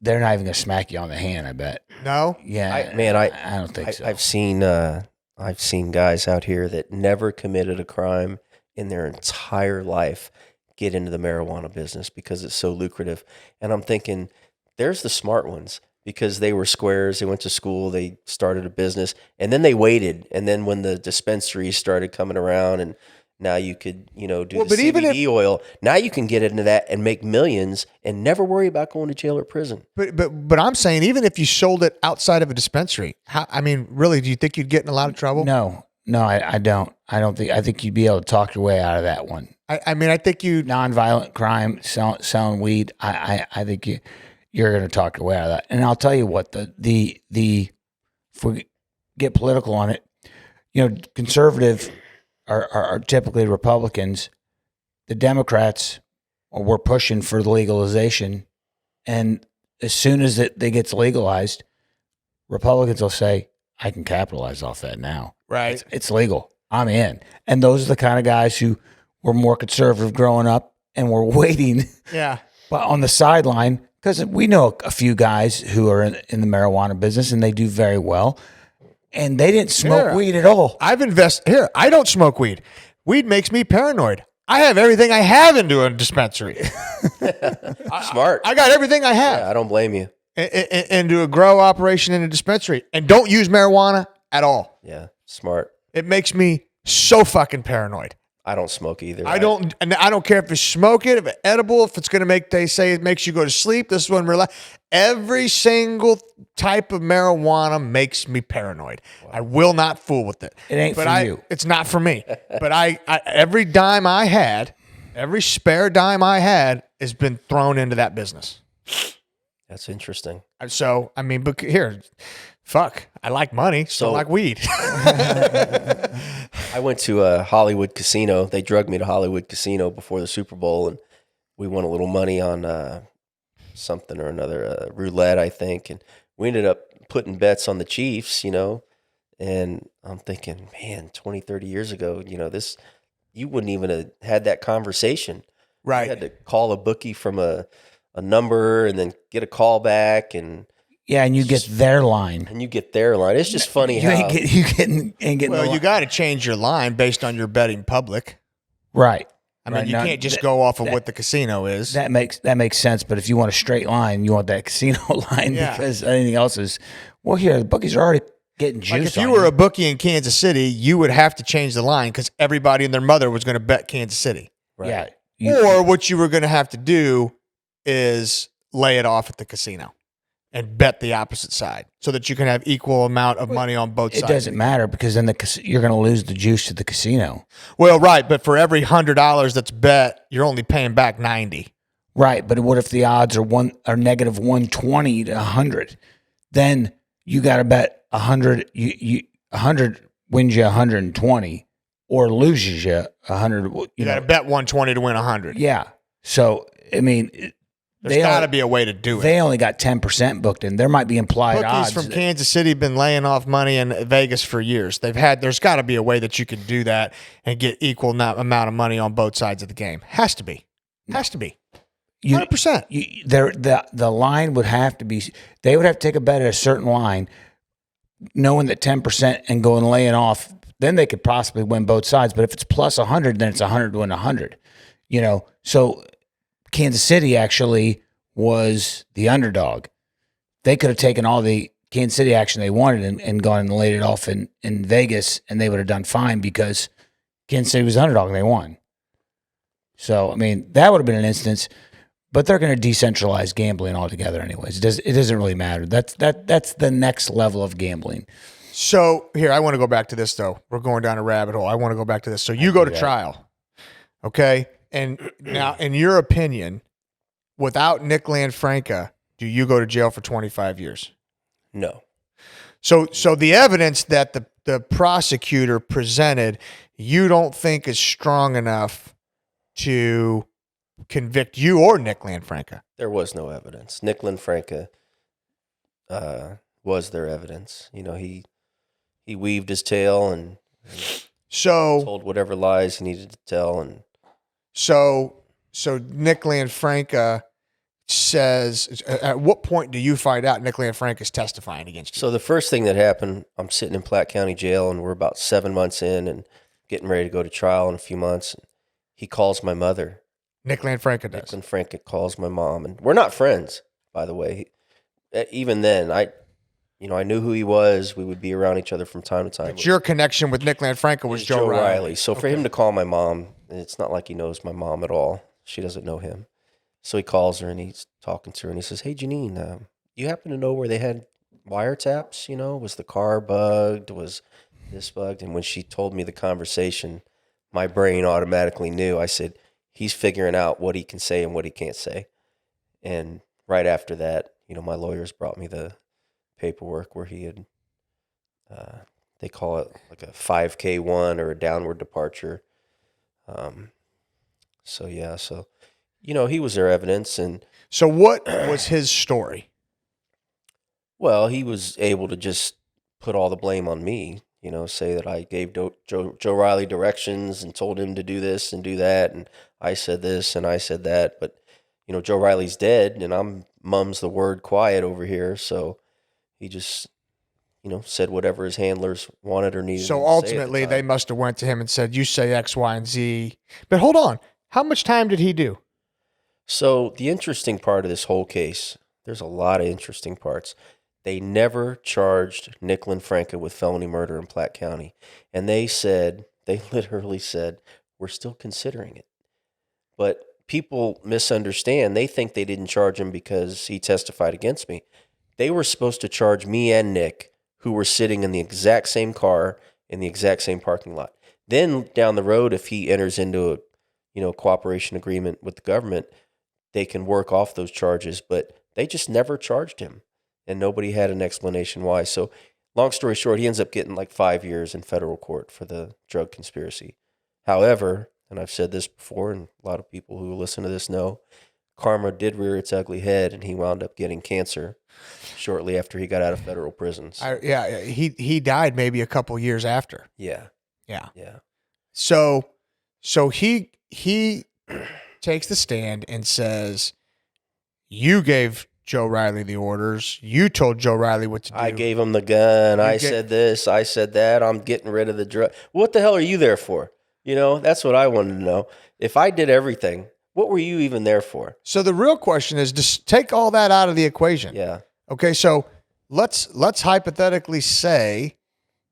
They're not even going to smack you on the hand, I bet. No? Yeah, I don't think so. I've seen guys out here that never committed a crime in their entire life get into the marijuana business because it's so lucrative. And I'm thinking, there's the smart ones because they were squares. They went to school. They started a business, and then they waited. And then when the dispensaries started coming around, and now you could, do the CBD oil. Now you can get into that and make millions and never worry about going to jail or prison. But I'm saying, even if you sold it outside of a dispensary, really, do you think you'd get in a lot of trouble? No, I don't. I think you'd be able to talk your way out of that one. I think you. Nonviolent crime, selling weed. I think you're going to talk your way out of that. And I'll tell you what, the if we get political on it, conservative are typically Republicans. The Democrats were pushing for the legalization, and as soon as it gets legalized, Republicans will say, "I can capitalize off that now. Right. It's legal. I'm in." And those are the kind of guys who were more conservative growing up and were waiting, Yeah. but on the sideline, because we know a few guys who are in the marijuana business and they do very well, and they didn't smoke Yeah. weed at all. I've invested here. I don't smoke weed. Weed makes me paranoid. I have everything I have into a dispensary. Smart. I got everything I have Yeah, I don't blame you. into a grow operation in a dispensary, and don't use marijuana at all. Yeah, smart. It makes me so fucking paranoid. I don't smoke either. I don't care if you smoke it, if it's edible, if it's going to they say it makes you go to sleep. This one, every single type of marijuana makes me paranoid. Wow. I will not fool with it. It ain't but for you. It's not for me. But I every dime I had, every spare dime I had has been thrown into that business. That's interesting. So, I mean, but here, fuck, I like money, so I like weed. I went to a Hollywood casino. They drugged me to Hollywood casino before the Super Bowl, and we won a little money on something or another, roulette, I think. And we ended up putting bets on the Chiefs, and I'm thinking, man, 20, 30 years ago, you wouldn't even have had that conversation. Right. You had to call a bookie from a number and then get a call back, and Yeah, and you get their line. you get their line. It's just funny how Ain't getting Well, the you line. got to change your line based on your betting public. Right. I mean, Right, you now, can't just go off of what the casino is. That makes sense. But if you want a straight line, you want that casino line Yeah. because anything else is here. The bookies are already getting juice. Like if you on were a bookie in Kansas City, you would have to change the line because everybody and their mother was going to bet Kansas City. right. yeah, Or what you were going to have to do is lay it off at the casino and bet the opposite side so that you can have equal amount of money on both it sides. doesn't matter because then you're going to lose the juice to the casino. Well, right, but for every $100 that's bet, you're only paying back 90. Right, but what if the odds are negative 120 to 100? Then you got to bet 100. 100 wins you 120, or loses you 100. You got to bet 120 to win 100. Yeah. So I mean, There's got to be a way to do it. They only got 10% booked in. There might be implied Bookies odds. from Kansas City have been laying off money in Vegas for years. There's got to be a way that you can do that and get equal amount of money on both sides of the game. Has to be. 100%. The line would have to be. They would have to take a bet at a certain line, knowing that 10% and go and lay it off. Then they could possibly win both sides. But if it's plus 100, then it's 100 to win 100. So Kansas City actually was the underdog. They could have taken all the Kansas City action they wanted and gone and laid it off in Vegas, and they would have done fine because Kansas City was the underdog and they won. So, I mean, that would have been an instance, but they're going to decentralize gambling altogether anyways. It doesn't really matter. That's the next level of gambling. So here, I want to go back to this though. We're going down a rabbit hole. I want to go back to this. So you go to trial, okay? And now, in your opinion, without Nick Lanfranca, do you go to jail for 25 years? No. So the evidence that the prosecutor presented, you don't think is strong enough to convict you or Nick Lanfranca? There was no evidence. Nick Lanfranca was their evidence. He weaved his tail and told whatever lies he needed to tell. And So Nick Lanfranca says, at what point do you find out Nick Lanfranca is testifying against you? so the first thing that happened, I'm sitting in Platte County Jail, and we're about 7 months in and getting ready to go to trial in a few months. He calls my mother. Nick Lanfranca Nick does. Lanfranca calls my mom, and we're not friends, by the way. Even then, I knew who he was. We would be around each other from time to time. But your connection with Nick Lanfranca was Joe Riley. So for him to call my mom, it's not like he knows my mom at all. She doesn't know him. So he calls her and he's talking to her and he says, "Hey, Janine, you happen to know where they had wiretaps? Was the car bugged? Was this bugged?" And when she told me the conversation, my brain automatically knew. I said, he's figuring out what he can say and what he can't say. And right after that, my lawyers brought me the paperwork where he had, They call it like a 5K1 or a downward departure. So he was their evidence, and So what was his story? well, he was able to just put all the blame on me. Say that I gave Joe Riley directions and told him to do this and do that, and I said this and I said that. But Joe Riley's dead, and I'm mum's the word quiet over here, so he just said whatever his handlers wanted or needed. So him to say at the ultimately, time. they must have went to him and said, "You say X, Y, and Z." But hold on, how much time did he do? So the interesting part of this whole case, there's a lot of interesting parts. They never charged Nick Lanfranca with felony murder in Platte County. And they literally said, we're still considering it. But people misunderstand. They think they didn't charge him because he testified against me. They were supposed to charge me and Nick, who were sitting in the exact same car in the exact same parking lot. Then down the road, if he enters into a cooperation agreement with the government, they can work off those charges. But they just never charged him. And nobody had an explanation why. So long story short, he ends up getting like 5 years in federal court for the drug conspiracy. However, and I've said this before, and a lot of people who listen to this know, karma did rear its ugly head, and he wound up getting cancer shortly after he got out of federal prisons. He died maybe a couple years after. Yeah. Yeah. Yeah. So he takes the stand and says, "You gave Joe Riley the orders. You told Joe Riley what to do. I gave him the gun. Said this. I said that. I'm getting rid of the drug. What the hell are you there for? That's what I wanted to know. If I did everything, what were you even there for? So the real question is, just take all that out of the equation. Yeah. Okay, so let's hypothetically say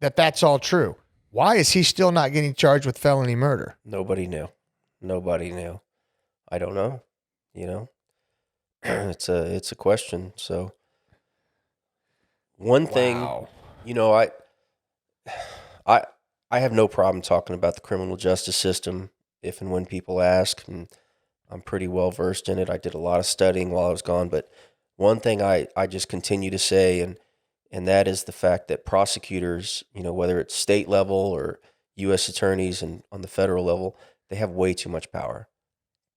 that that's all true. Why is he still not getting charged with felony murder? Nobody knew. I don't know. It's a question. So one thing, Wow. I have no problem talking about the criminal justice system if and when people ask, and I'm pretty well versed in it. I did a lot of studying while I was gone, but one thing I just continue to say, and that is the fact that prosecutors, whether it's state level or U.S. attorneys and on the federal level, they have way too much power.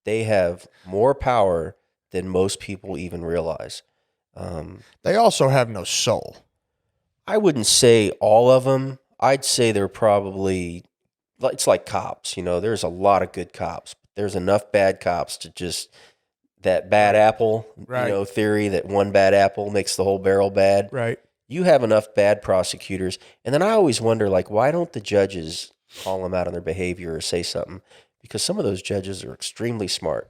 They have more power than most people even realize. They also have no soul. I wouldn't say all of them. I'd say they're probably, it's like cops. There's a lot of good cops. There's enough bad cops to just, that bad apple, Right. Theory that one bad apple makes the whole barrel bad. Right. You have enough bad prosecutors. And then I always wonder, why don't the judges call them out on their behavior or say something? Because some of those judges are extremely smart.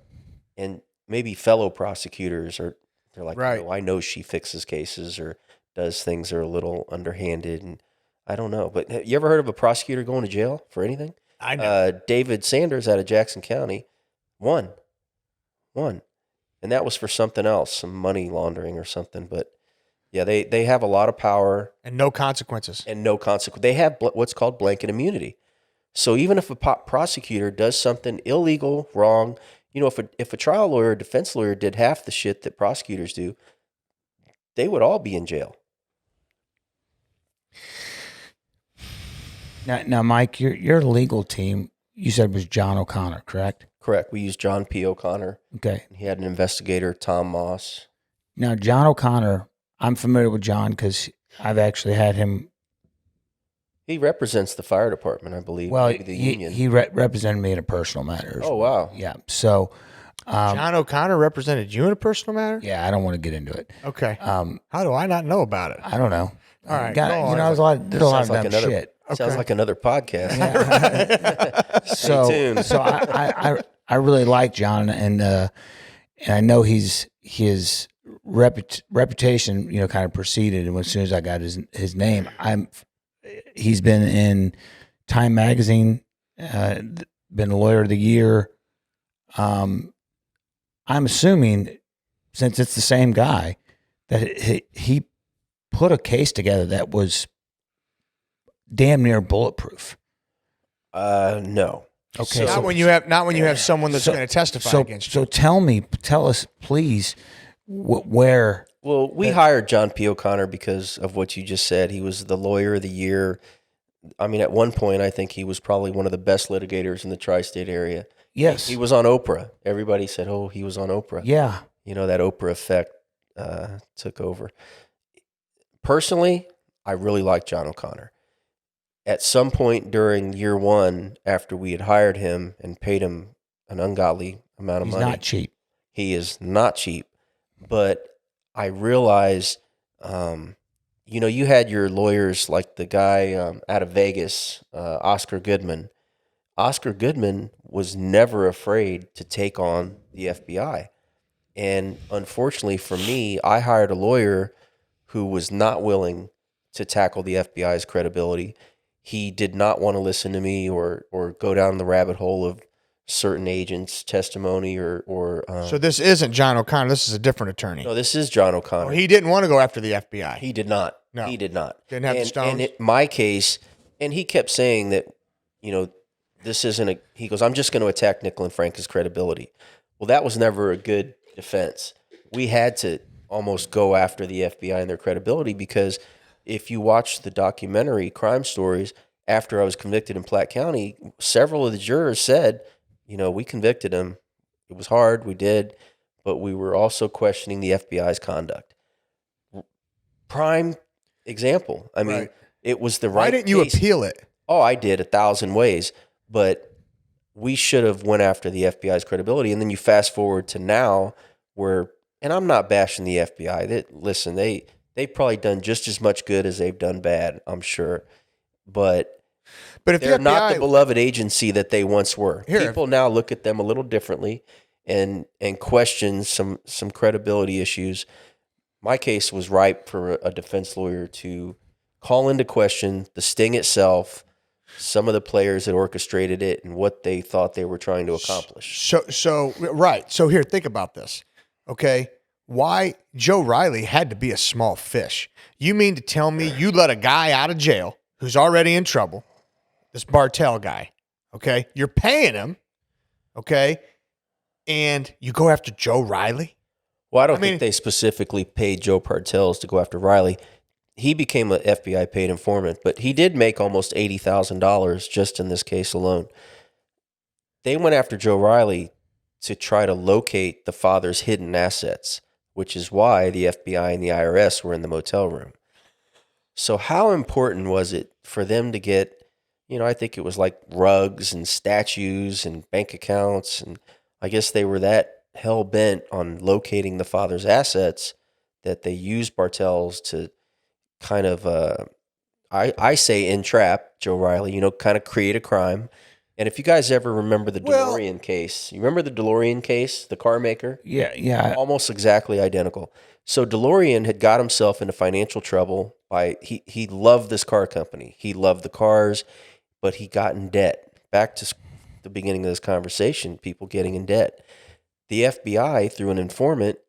And maybe fellow prosecutors they're like, Right. I know she fixes cases or does things that are a little underhanded, and I don't know. But you ever heard of a prosecutor going to jail for anything? I know. David Sanders out of Jackson County won, and that was for something else, some money laundering or something. But yeah, they have a lot of power And no consequences. and no consequence. They have what's called blanket immunity. So even if a prosecutor does something illegal, wrong, if a trial lawyer or defense lawyer did half the shit that prosecutors do, they would all be in jail. Now, Mike, your legal team, you said was John O'Connor, correct? Correct. We used John P. O'Connor. Okay. He had an investigator, Tom Moss. Now, John O'Connor, I'm familiar with John because I've actually had him. He represents the fire department, I believe. Well, maybe the union. he represented me in a personal matter. Oh, wow. Yeah. So, John O'Connor represented you in a personal matter? yeah, I don't want to get into it. Okay. How do I not know about it? I don't know. All right, Got, go on. there's a lot Sounds of like dumb another shit. Sounds Okay. like another podcast. So, tuned. so I really like John, and I know his reputation, kind of preceded. And as soon as I got his name, he's been in Time Magazine, been a Lawyer of the Year. I'm assuming, since it's the same guy, that he put a case together that was damn near bulletproof. No. Okay, Not when you have someone that's going to testify against you. So tell us, please, where. Well, we hired John P. O'Connor because of what you just said. He was the Lawyer of the Year I mean, at one point, I think he was probably one of the best litigators in the tri-state area. Yes. He was on Oprah. Everybody said, "Oh, he was on Oprah." Yeah. That Oprah effect took over. Personally, I really like John O'Connor. At some point during year one, after we had hired him and paid him an ungodly amount of He's money, not cheap. he is not cheap. But I realized, you had your lawyers like the guy out of Vegas, Oscar Goodman. Oscar Goodman was never afraid to take on the FBI. And unfortunately for me, I hired a lawyer who was not willing to tackle the FBI's credibility. He did not want to listen to me or go down the rabbit hole of certain agents' testimony or So this isn't John O'Connor. This is a different attorney. no, this is John O'Connor. He didn't want to go after the FBI. He did not. No. He did not. Didn't have the and, stones? And in my case, and he kept saying that, this isn't he goes, I'm just going to attack Nickel and Franken's credibility. Well, that was never a good defense. We had to almost go after the FBI and their credibility because if you watch the documentary Crime Stories, after I was convicted in Platte County, several of the jurors said, we convicted him. It was hard. We did. But we were also questioning the FBI's conduct. Prime example. I mean, Right. It was the right Why didn't you case. appeal it? Oh, I did 1,000 ways, but we should have went after the FBI's credibility. And then you fast forward to now where, and I'm not bashing the FBI. They've probably done just as much good as they've done bad, I'm sure. But But if they're the not FBI, the beloved agency that they once were. Here. People now look at them a little differently and question some credibility issues. My case was ripe for a defense lawyer to call into question the sting itself, some of the players that orchestrated it, and what they thought they were trying to accomplish. so right. So here, think about this. Okay, why Joe Riley had to be a small fish? You mean to tell me you let a guy out of jail who's already in trouble, this Bartell guy? Okay, you're paying him. Okay, and you go after Joe Riley? Well, I don't mean- think they specifically paid Joe Partells to go after Riley. He became an FBI paid informant, but he did make almost $80,000 just in this case alone. They went after Joe Riley to try to locate the father's hidden assets, which is why the FBI and the IRS were in the motel room. So how important was it for them to get, I think it was like rugs and statues and bank accounts, and I guess they were that hell-bent on locating the father's assets that they used Bartels to kind of, I say entrap Joe Riley, kind of create a crime. And if you guys ever remember the DeLorean case, you remember the DeLorean case, the car maker? Yeah. Almost exactly identical. So DeLorean had got himself into financial trouble by, he loved this car company. He loved the cars, but he got in debt. Back to the beginning of this conversation, people getting in debt. The FBI, through an informant,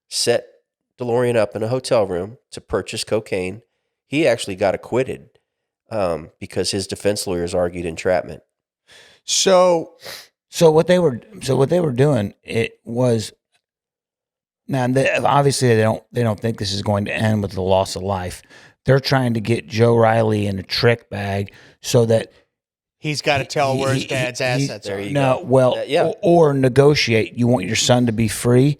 set DeLorean up in a hotel room to purchase cocaine. He actually got acquitted because his defense lawyers argued entrapment. So what they were doing, it was, now obviously they don't think this is going to end with the loss of life. They're trying to get Joe Riley in a trick bag so that he's got to tell where his dad's assets there are. you no, go. well, Yeah. or negotiate. You want your son to be free.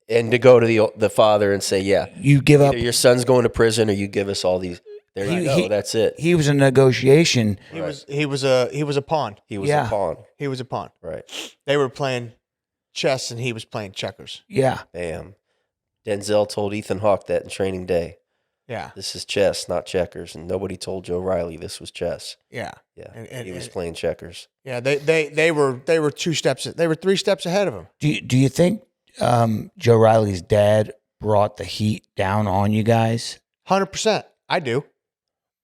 And to go to the father and say, yeah, You give up. either your son's going to prison or you give us all these. There you go. That's it. He was in negotiation. He was a pawn. He was Yeah. a pawn. He was a pawn. Right. They were playing chess and he was playing checkers. Yeah. Bam. Denzel told Ethan Hawke that in Training Day. Yeah. This is chess, not checkers. And nobody told Joe Riley this was chess. Yeah. Yeah. And he was playing checkers. Yeah, they were 3 steps ahead of him. Do you think Joe Riley's dad brought the heat down on you guys? 100%. I do.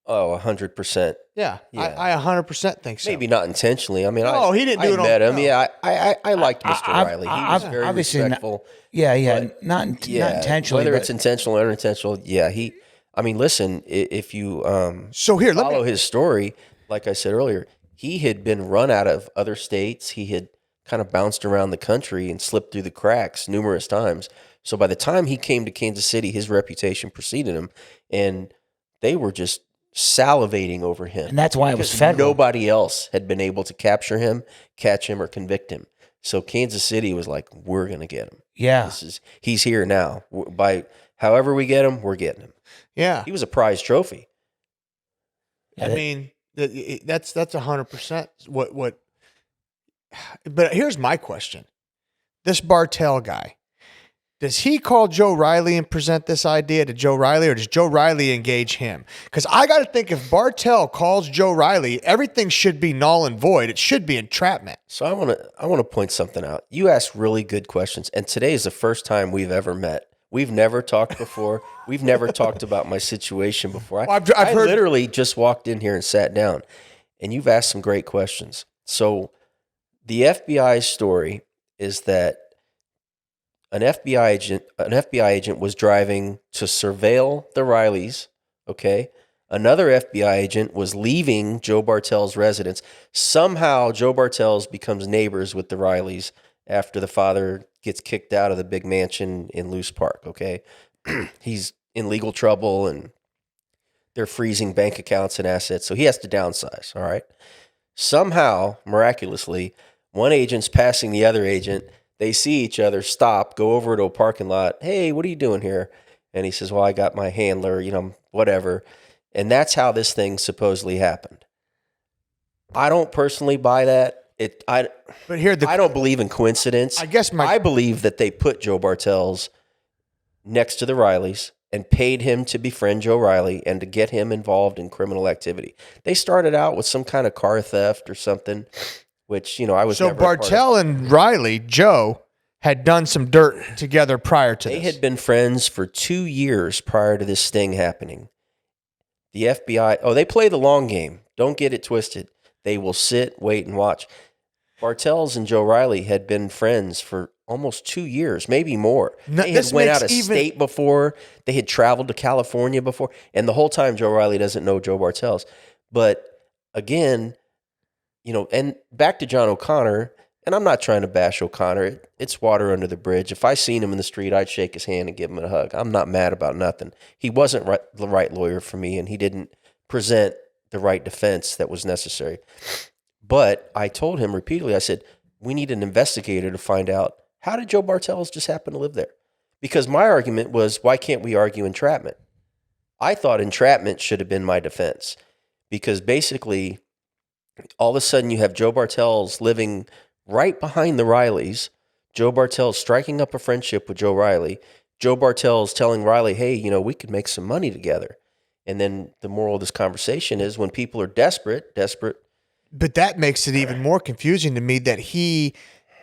Oh, 100%. Yeah. Yeah. I 100% think so. Maybe not intentionally. I mean, No, he didn't do I it on- met him. no. Yeah, I liked Mr. I- Riley. He I- was very obviously not- respectful. Yeah, But, not intentionally. Whether but it's intentional or unintentional, yeah. I mean, listen, if you So here, let follow me. his story, like I said earlier, he had been run out of other states. He had kind of bounced around the country and slipped through the cracks numerous times. So by the time he came to Kansas City, his reputation preceded him, and they were just salivating over him. And that's why it was because federal. nobody else had been able to capture him, catch him, or convict him. So Kansas City was like, we're going to get him. Yeah. He's here now. By however we get him, we're getting him. Yeah. He was a prize trophy. I mean, that's 100% what. But here's my question: this Bartell guy, does he call Joe Riley and present this idea to Joe Riley, or does Joe Riley engage him? Because I got to think if Bartell calls Joe Riley, everything should be null and void. It should be entrapment. So I want to point something out. You asked really good questions, and today is the first time we've ever met. We've never talked before. We've never talked about my situation before. I've I heard- literally just walked in here and sat down, and you've asked some great questions. So the FBI story is that an FBI agent was driving to surveil the Rileys, okay? Another FBI agent was leaving Joe Bartell's residence. Somehow Joe Bartell's becomes neighbors with the Rileys after the father gets kicked out of the big mansion in Luce Park, okay? He's in legal trouble and they're freezing bank accounts and assets, so he has to downsize, all right? Somehow, miraculously, one agent's passing the other agent. They see each other, stop, go over to a parking lot. Hey, what are you doing here? And he says, well, I got my handler, whatever. And that's how this thing supposedly happened. I don't personally buy that. I don't believe in coincidence. I believe that they put Joe Bartell's next to the Rileys and paid him to befriend Joe Riley and to get him involved in criminal activity. They started out with some kind of car theft or something, which, I was so never a part of. Bartell and Riley, Joe, had done some dirt together prior to this. They had been friends for 2 years prior to this sting happening. The FBI, they play the long game. Don't get it twisted. They will sit, wait, and watch. Bartell's and Joe Riley had been friends for almost 2 years, maybe more. They had went out of state before. They had traveled to California before. And the whole time, Joe Riley doesn't know Joe Bartell's. But again, and back to John O'Connor, and I'm not trying to bash O'Connor. It's water under the bridge. If I seen him in the street, I'd shake his hand and give him a hug. I'm not mad about nothing. He wasn't the right lawyer for me, and he didn't present the right defense that was necessary. But I told him repeatedly, I said, we need an investigator to find out, how did Joe Bartell's just happen to live there? Because my argument was, why can't we argue entrapment? I thought entrapment should have been my defense. Because basically, all of a sudden you have Joe Bartell's living right behind the Rileys. Joe Bartell's striking up a friendship with Joe Riley. Joe Bartell's telling Riley, hey, we could make some money together. And then the moral of this conversation is when people are desperate. But that makes it even more confusing to me that he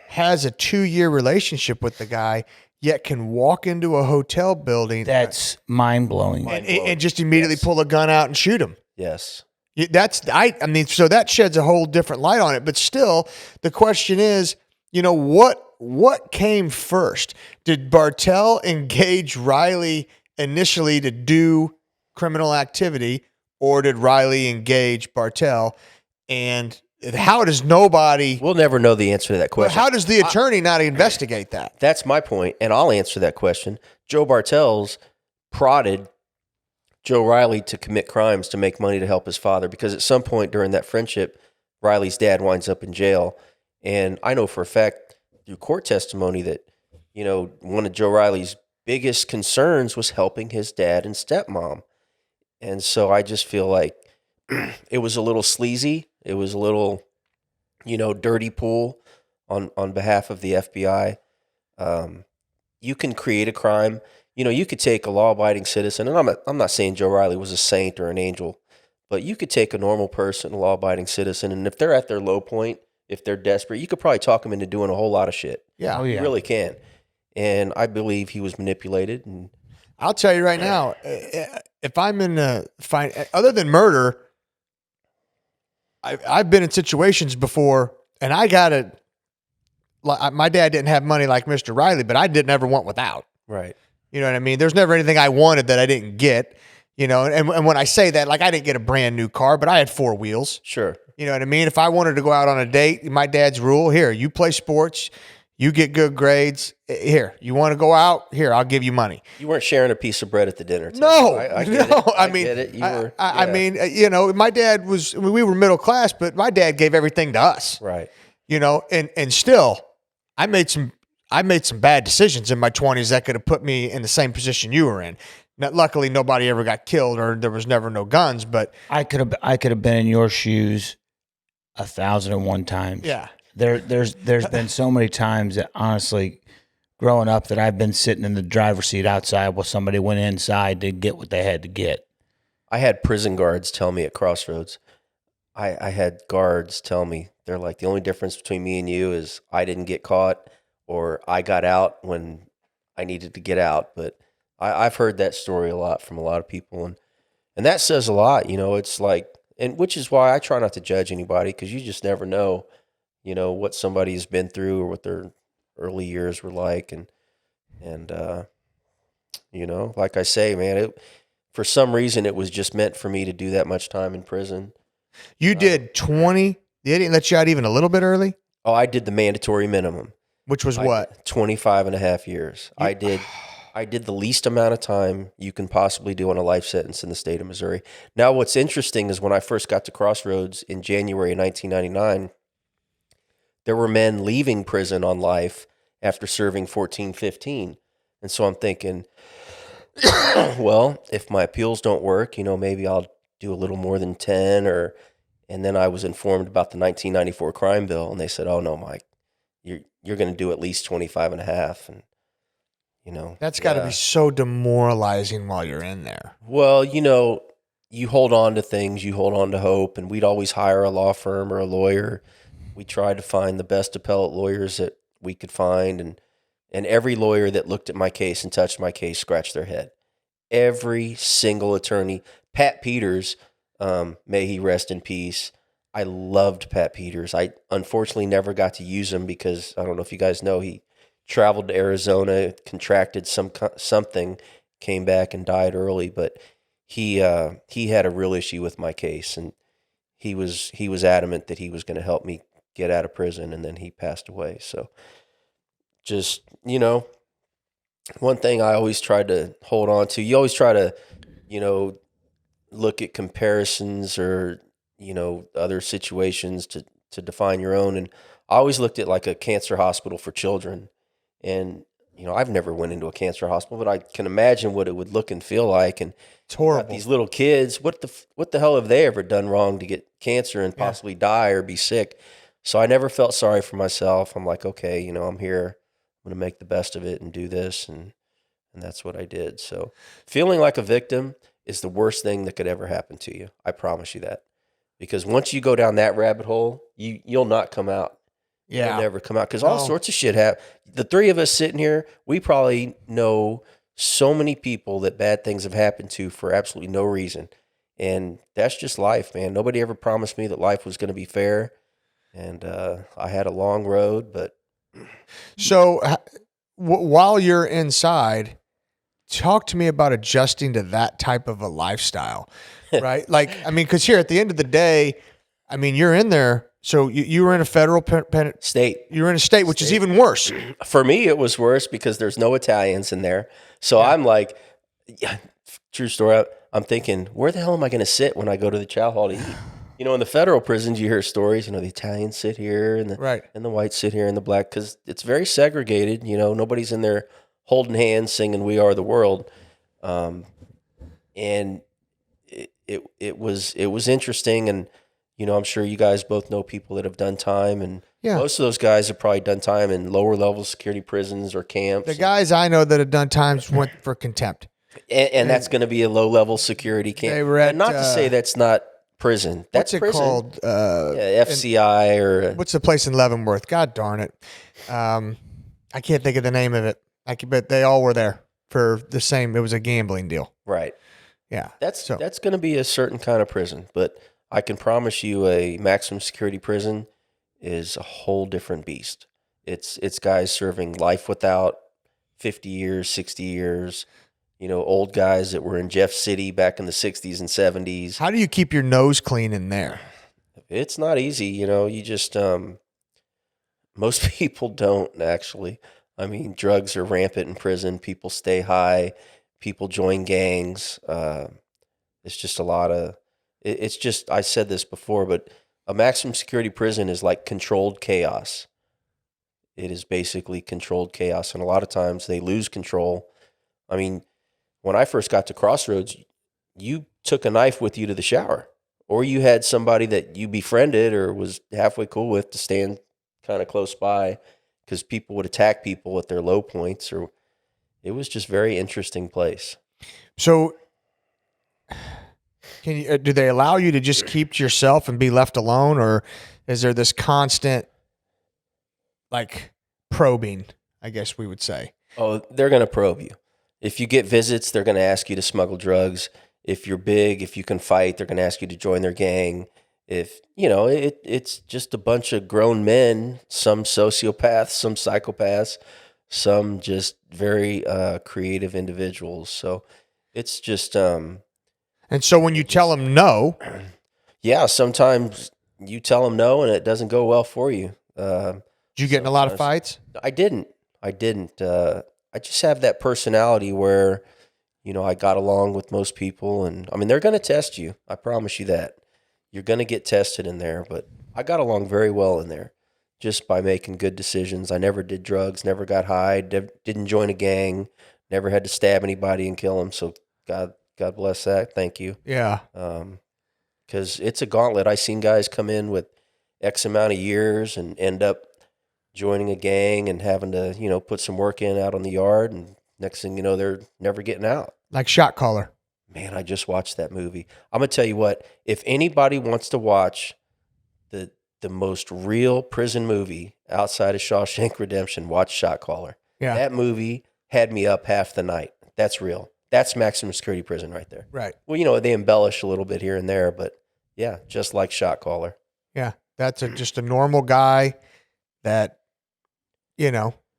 has a 2-year relationship with the guy, yet can walk into a hotel building. That's mind-blowing. And just immediately pull a gun out and shoot him. Yes. So that sheds a whole different light on it. But still, the question is, what came first? Did Bartell engage Riley initially to do criminal activity, or did Riley engage Bartell? And how does nobody... We'll never know the answer to that question. How does the attorney not investigate that? That's my point, and I'll answer that question. Joe Bartell's prodded Joe Riley to commit crimes to make money to help his father, because at some point during that friendship, Riley's dad winds up in jail. And I know for a fact through court testimony that, one of Joe Riley's biggest concerns was helping his dad and stepmom. And so I just feel like it was a little sleazy. It was a little, dirty pool on behalf of the FBI. You can create a crime. You could take a law-abiding citizen, and I'm not saying Joe Riley was a saint or an angel, but you could take a normal person, a law-abiding citizen, and if they're at their low point, if they're desperate, you could probably talk them into doing a whole lot of shit. Yeah. Oh, yeah. You really can. And I believe he was manipulated. And I'll tell you right now, if I'm in a fight, other than murder, I've been in situations before, and I got it. My dad didn't have money like Mr. Riley, but I didn't ever want without. right. You know what I mean? There's never anything I wanted that I didn't get. And when I say that, I didn't get a brand new car, but I had 4 wheels. Sure. You know what I mean? If I wanted to go out on a date, my dad's rule, here, you play sports, You get good grades. Here, you want to go out? Here, I'll give you money. You weren't sharing a piece of bread at the dinner table. No, I get no. it. I mean, get it. You were, I mean, my dad was. We were middle class, but my dad gave everything to us. right. And still, I made some bad decisions in my 20s that could have put me in the same position you were in. Now, luckily, nobody ever got killed, or there was never no guns. But I could have been in your shoes 1,001 times. yeah. There's been so many times that honestly, growing up, that I've been sitting in the driver's seat outside while somebody went inside to get what they had to get. I had prison guards tell me at Crossroads. I had guards tell me, they're like, the only difference between me and you is I didn't get caught, or I got out when I needed to get out. But I've heard that story a lot from a lot of people, and that says a lot. It's like, and which is why I try not to judge anybody, because you just never know, what somebody has been through or what their early years were like, and like I say, man, for some reason it was just meant for me to do that much time in prison. You did 20. They didn't let you out even a little bit early, Oh, I did the mandatory minimum. which was what? 25 and a half years. I did the least amount of time you can possibly do on a life sentence in the state of Missouri. Now, what's interesting is when I first got to Crossroads in January of 1999, there were men leaving prison on life after serving 14, 15. And so I'm thinking, well, if my appeals don't work, maybe I'll do a little more than 10 and then I was informed about the 1994 crime bill, and they said, "Oh no, Mike, you're going to do at least 25 and a half." And That's got to be so demoralizing while you're in there. Well, you hold on to things, you hold on to hope, and we'd always hire a law firm or a lawyer. We tried to find the best appellate lawyers that we could find, and every lawyer that looked at my case and touched my case scratched their head. Every single attorney. Pat Peters, may he rest in peace. I loved Pat Peters. I unfortunately never got to use him because, I don't know if you guys know, he traveled to Arizona, contracted something, came back and died early. But he had a real issue with my case, and he was adamant that he was going to help me get out of prison, and then he passed away. So just, one thing I always tried to hold on to, you always try to, look at comparisons or, other situations to define your own. And I always looked at like a cancer hospital for children. And, I've never went into a cancer hospital, but I can imagine what it would look and feel like. And It's horrible. these little kids, what the hell have they ever done wrong to get cancer and possibly die or be sick? So I never felt sorry for myself. I'm like, okay, I'm here. I'm going to make the best of it and do this. And that's what I did. So feeling like a victim is the worst thing that could ever happen to you. I promise you that. Because once you go down that rabbit hole, you'll not come out. Yeah. You'll never come out, because all No. sorts of shit happen. The three of us sitting here, we probably know so many people that bad things have happened to for absolutely no reason. And that's just life, man. Nobody ever promised me that life was going to be fair. And I had a long road, but So while you're inside, talk to me about adjusting to that type of a lifestyle, right? Because here at the end of the day, you're in there. So you were in a federal state. you were in a state, which is even worse. For me, it was worse because there's no Italians in there. So I'm like, true story. I'm thinking, where the hell am I going to sit when I go to the chow hall to eat? In the federal prisons, you hear stories. The Italians sit here, and the whites sit here, and the black, because it's very segregated. Nobody's in there holding hands, singing "We Are the World," and it was interesting. And I'm sure you guys both know people that have done time, and most of those guys have probably done time in lower level security prisons or camps. The guys I know that have done times went for contempt, and that's going to be a low level security camp. They were at, and not to say that's not prison. That's what's it prison. called? FCI or What's the place in Leavenworth? God darn it. I can't think of the name of it. But they all were there for the same. It was a gambling deal. right. Yeah. That's going to be a certain kind of prison, but I can promise you a maximum security prison is a whole different beast. It's guys serving life without, 50 years, 60 years, old guys that were in Jeff City back in the 60s and 70s. How do you keep your nose clean in there? It's not easy, you just Most people don't, actually. I mean, drugs are rampant in prison. People stay high. People join gangs. It's just a lot of. It's just. I said this before, but a maximum security prison is like controlled chaos. It is basically controlled chaos, and a lot of times they lose control. I mean, when I first got to Crossroads, you took a knife with you to the shower, or you had somebody that you befriended or was halfway cool with to stand kind of close by, because people would attack people at their low points, or it was just very interesting place. So, can you, do they allow you to just keep to yourself and be left alone, or is there this constant, like, probing, I guess we would say? Oh, they're going to probe you. If you get visits, they're going to ask you to smuggle drugs. If you're big, if you can fight, they're going to ask you to join their gang. If, it's just a bunch of grown men, some sociopaths, some psychopaths, some just very creative individuals. So it's just... and so when you tell them no... Yeah, sometimes you tell them no and it doesn't go well for you. Did you get in a lot of fights? I didn't. I just have that personality where, I got along with most people. And, I mean, they're going to test you. I promise you that. You're going to get tested in there. But I got along very well in there just by making good decisions. I never did drugs, never got high, didn't join a gang, never had to stab anybody and kill them. So God bless that. Thank you. Yeah. Because it's a gauntlet. I seen guys come in with X amount of years and end up joining a gang and having to, put some work in out on the yard. And next thing you know, they're never getting out. Like Shot Caller. Man, I just watched that movie. I'm going to tell you what, if anybody wants to watch the most real prison movie outside of Shawshank Redemption, watch Shot Caller. Yeah. That movie had me up half the night. That's real. That's maximum security prison right there. Right. Well, they embellish a little bit here and there, but yeah, just like Shot Caller. Yeah. That's just a normal guy that,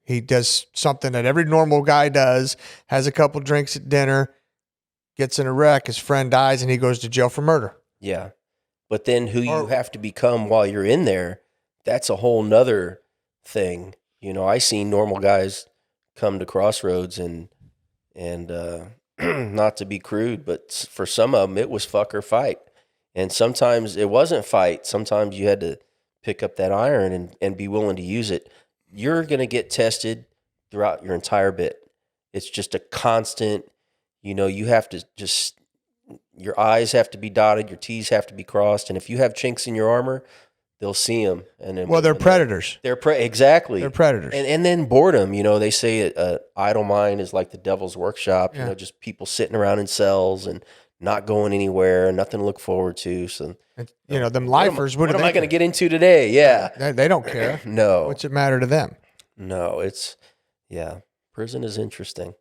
he does something that every normal guy does, has a couple drinks at dinner, gets in a wreck, his friend dies, and he goes to jail for murder. Yeah. But then who you have to become while you're in there, that's a whole nother thing. I seen normal guys come to Crossroads and not to be crude, but for some of them, it was fuck or fight. And sometimes it wasn't fight. Sometimes you had to pick up that iron and be willing to use it. You're going to get tested throughout your entire bit. It's just a constant, you have to just, your I's have to be dotted, your T's have to be crossed. And if you have chinks in your armor, they'll see them. And then, Well, they're predators. Exactly. They're predators. And then boredom, they say idle mind is like the devil's workshop, Yeah. just people sitting around in cells and not going anywhere, nothing to look forward to. So, them lifers, what am I going to get into today? Yeah. They don't care. No. What's it matter to them? No, prison is interesting.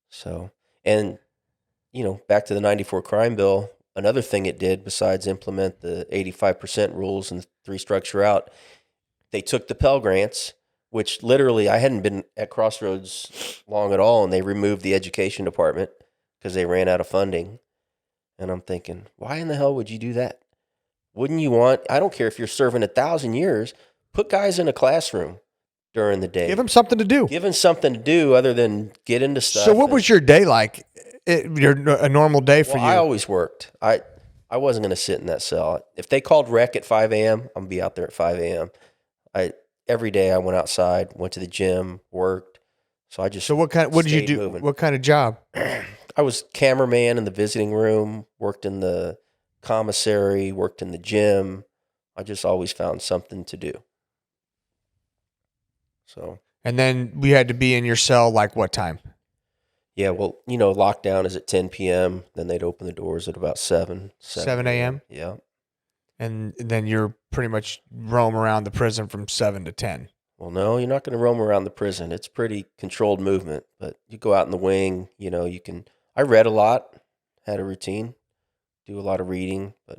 So, and, back to the 94 crime bill, another thing it did besides implement the 85% rules and 3 strikes you're out, they took the Pell Grants, which literally I hadn't been at Crossroads long at all, and they removed the education department because they ran out of funding. And I'm thinking, why in the hell would you do that? Wouldn't you want, I don't care if you're serving 1,000 years, put guys in a classroom during the day. Give them something to do. Give them something to do other than get into stuff. So what was your day like? A normal day for you? I always worked. I wasn't going to sit in that cell. If they called rec at 5 a.m., I'm going to be out there at 5 a.m. Every day I went outside, went to the gym, worked. So I just what did you do? Moving. What kind of job? I was cameraman in the visiting room, worked in the commissary, worked in the gym. I just always found something to do. So. And then we had to be in your cell like what time? Yeah, well, lockdown is at 10 p.m. Then they'd open the doors at about 7 a.m.? Yeah. And then you're pretty much roam around the prison from 7 to 10. Well, no, you're not going to roam around the prison. It's pretty controlled movement, but you go out in the wing, you can. I read a lot, had a routine, do a lot of reading, but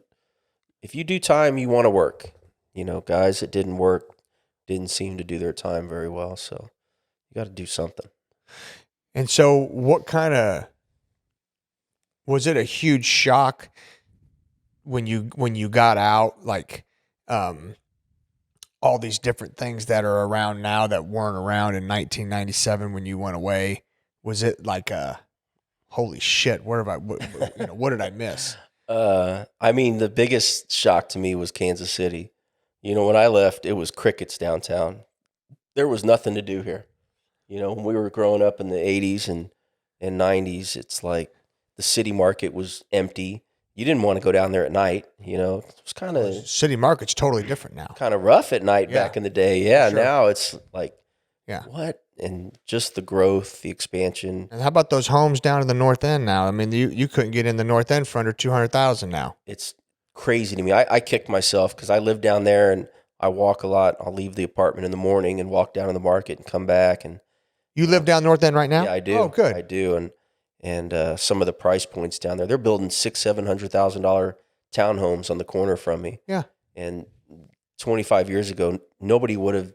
if you do time, you want to work. Guys that didn't work didn't seem to do their time very well, so you got to do something. And so was it a huge shock when you got out, like all all these different things that are around now that weren't around in 1997 when you went away? Was it like holy shit? What have I? What did I miss? I mean, the biggest shock to me was Kansas City. When I left, it was crickets downtown. There was nothing to do here. When we were growing up in the 80s and 90s, it's like the city market was empty. You didn't want to go down there at night. It was kind of City market's totally different now. kind of rough at night back in the day. Yeah, sure. now it's like, Yeah. what? And just the growth, the expansion. And how about those homes down in the North End now? I mean, you couldn't get in the North End for under $200,000 now. It's crazy to me. I kick myself because I live down there and I walk a lot. I'll leave the apartment in the morning and walk down to the market and come back. And You live down North End right now? yeah, I do. Oh, good. I do. And some of the price points down there, they're building $600,000-$700,000 townhomes on the corner from me. Yeah. And 25 years ago, nobody would have.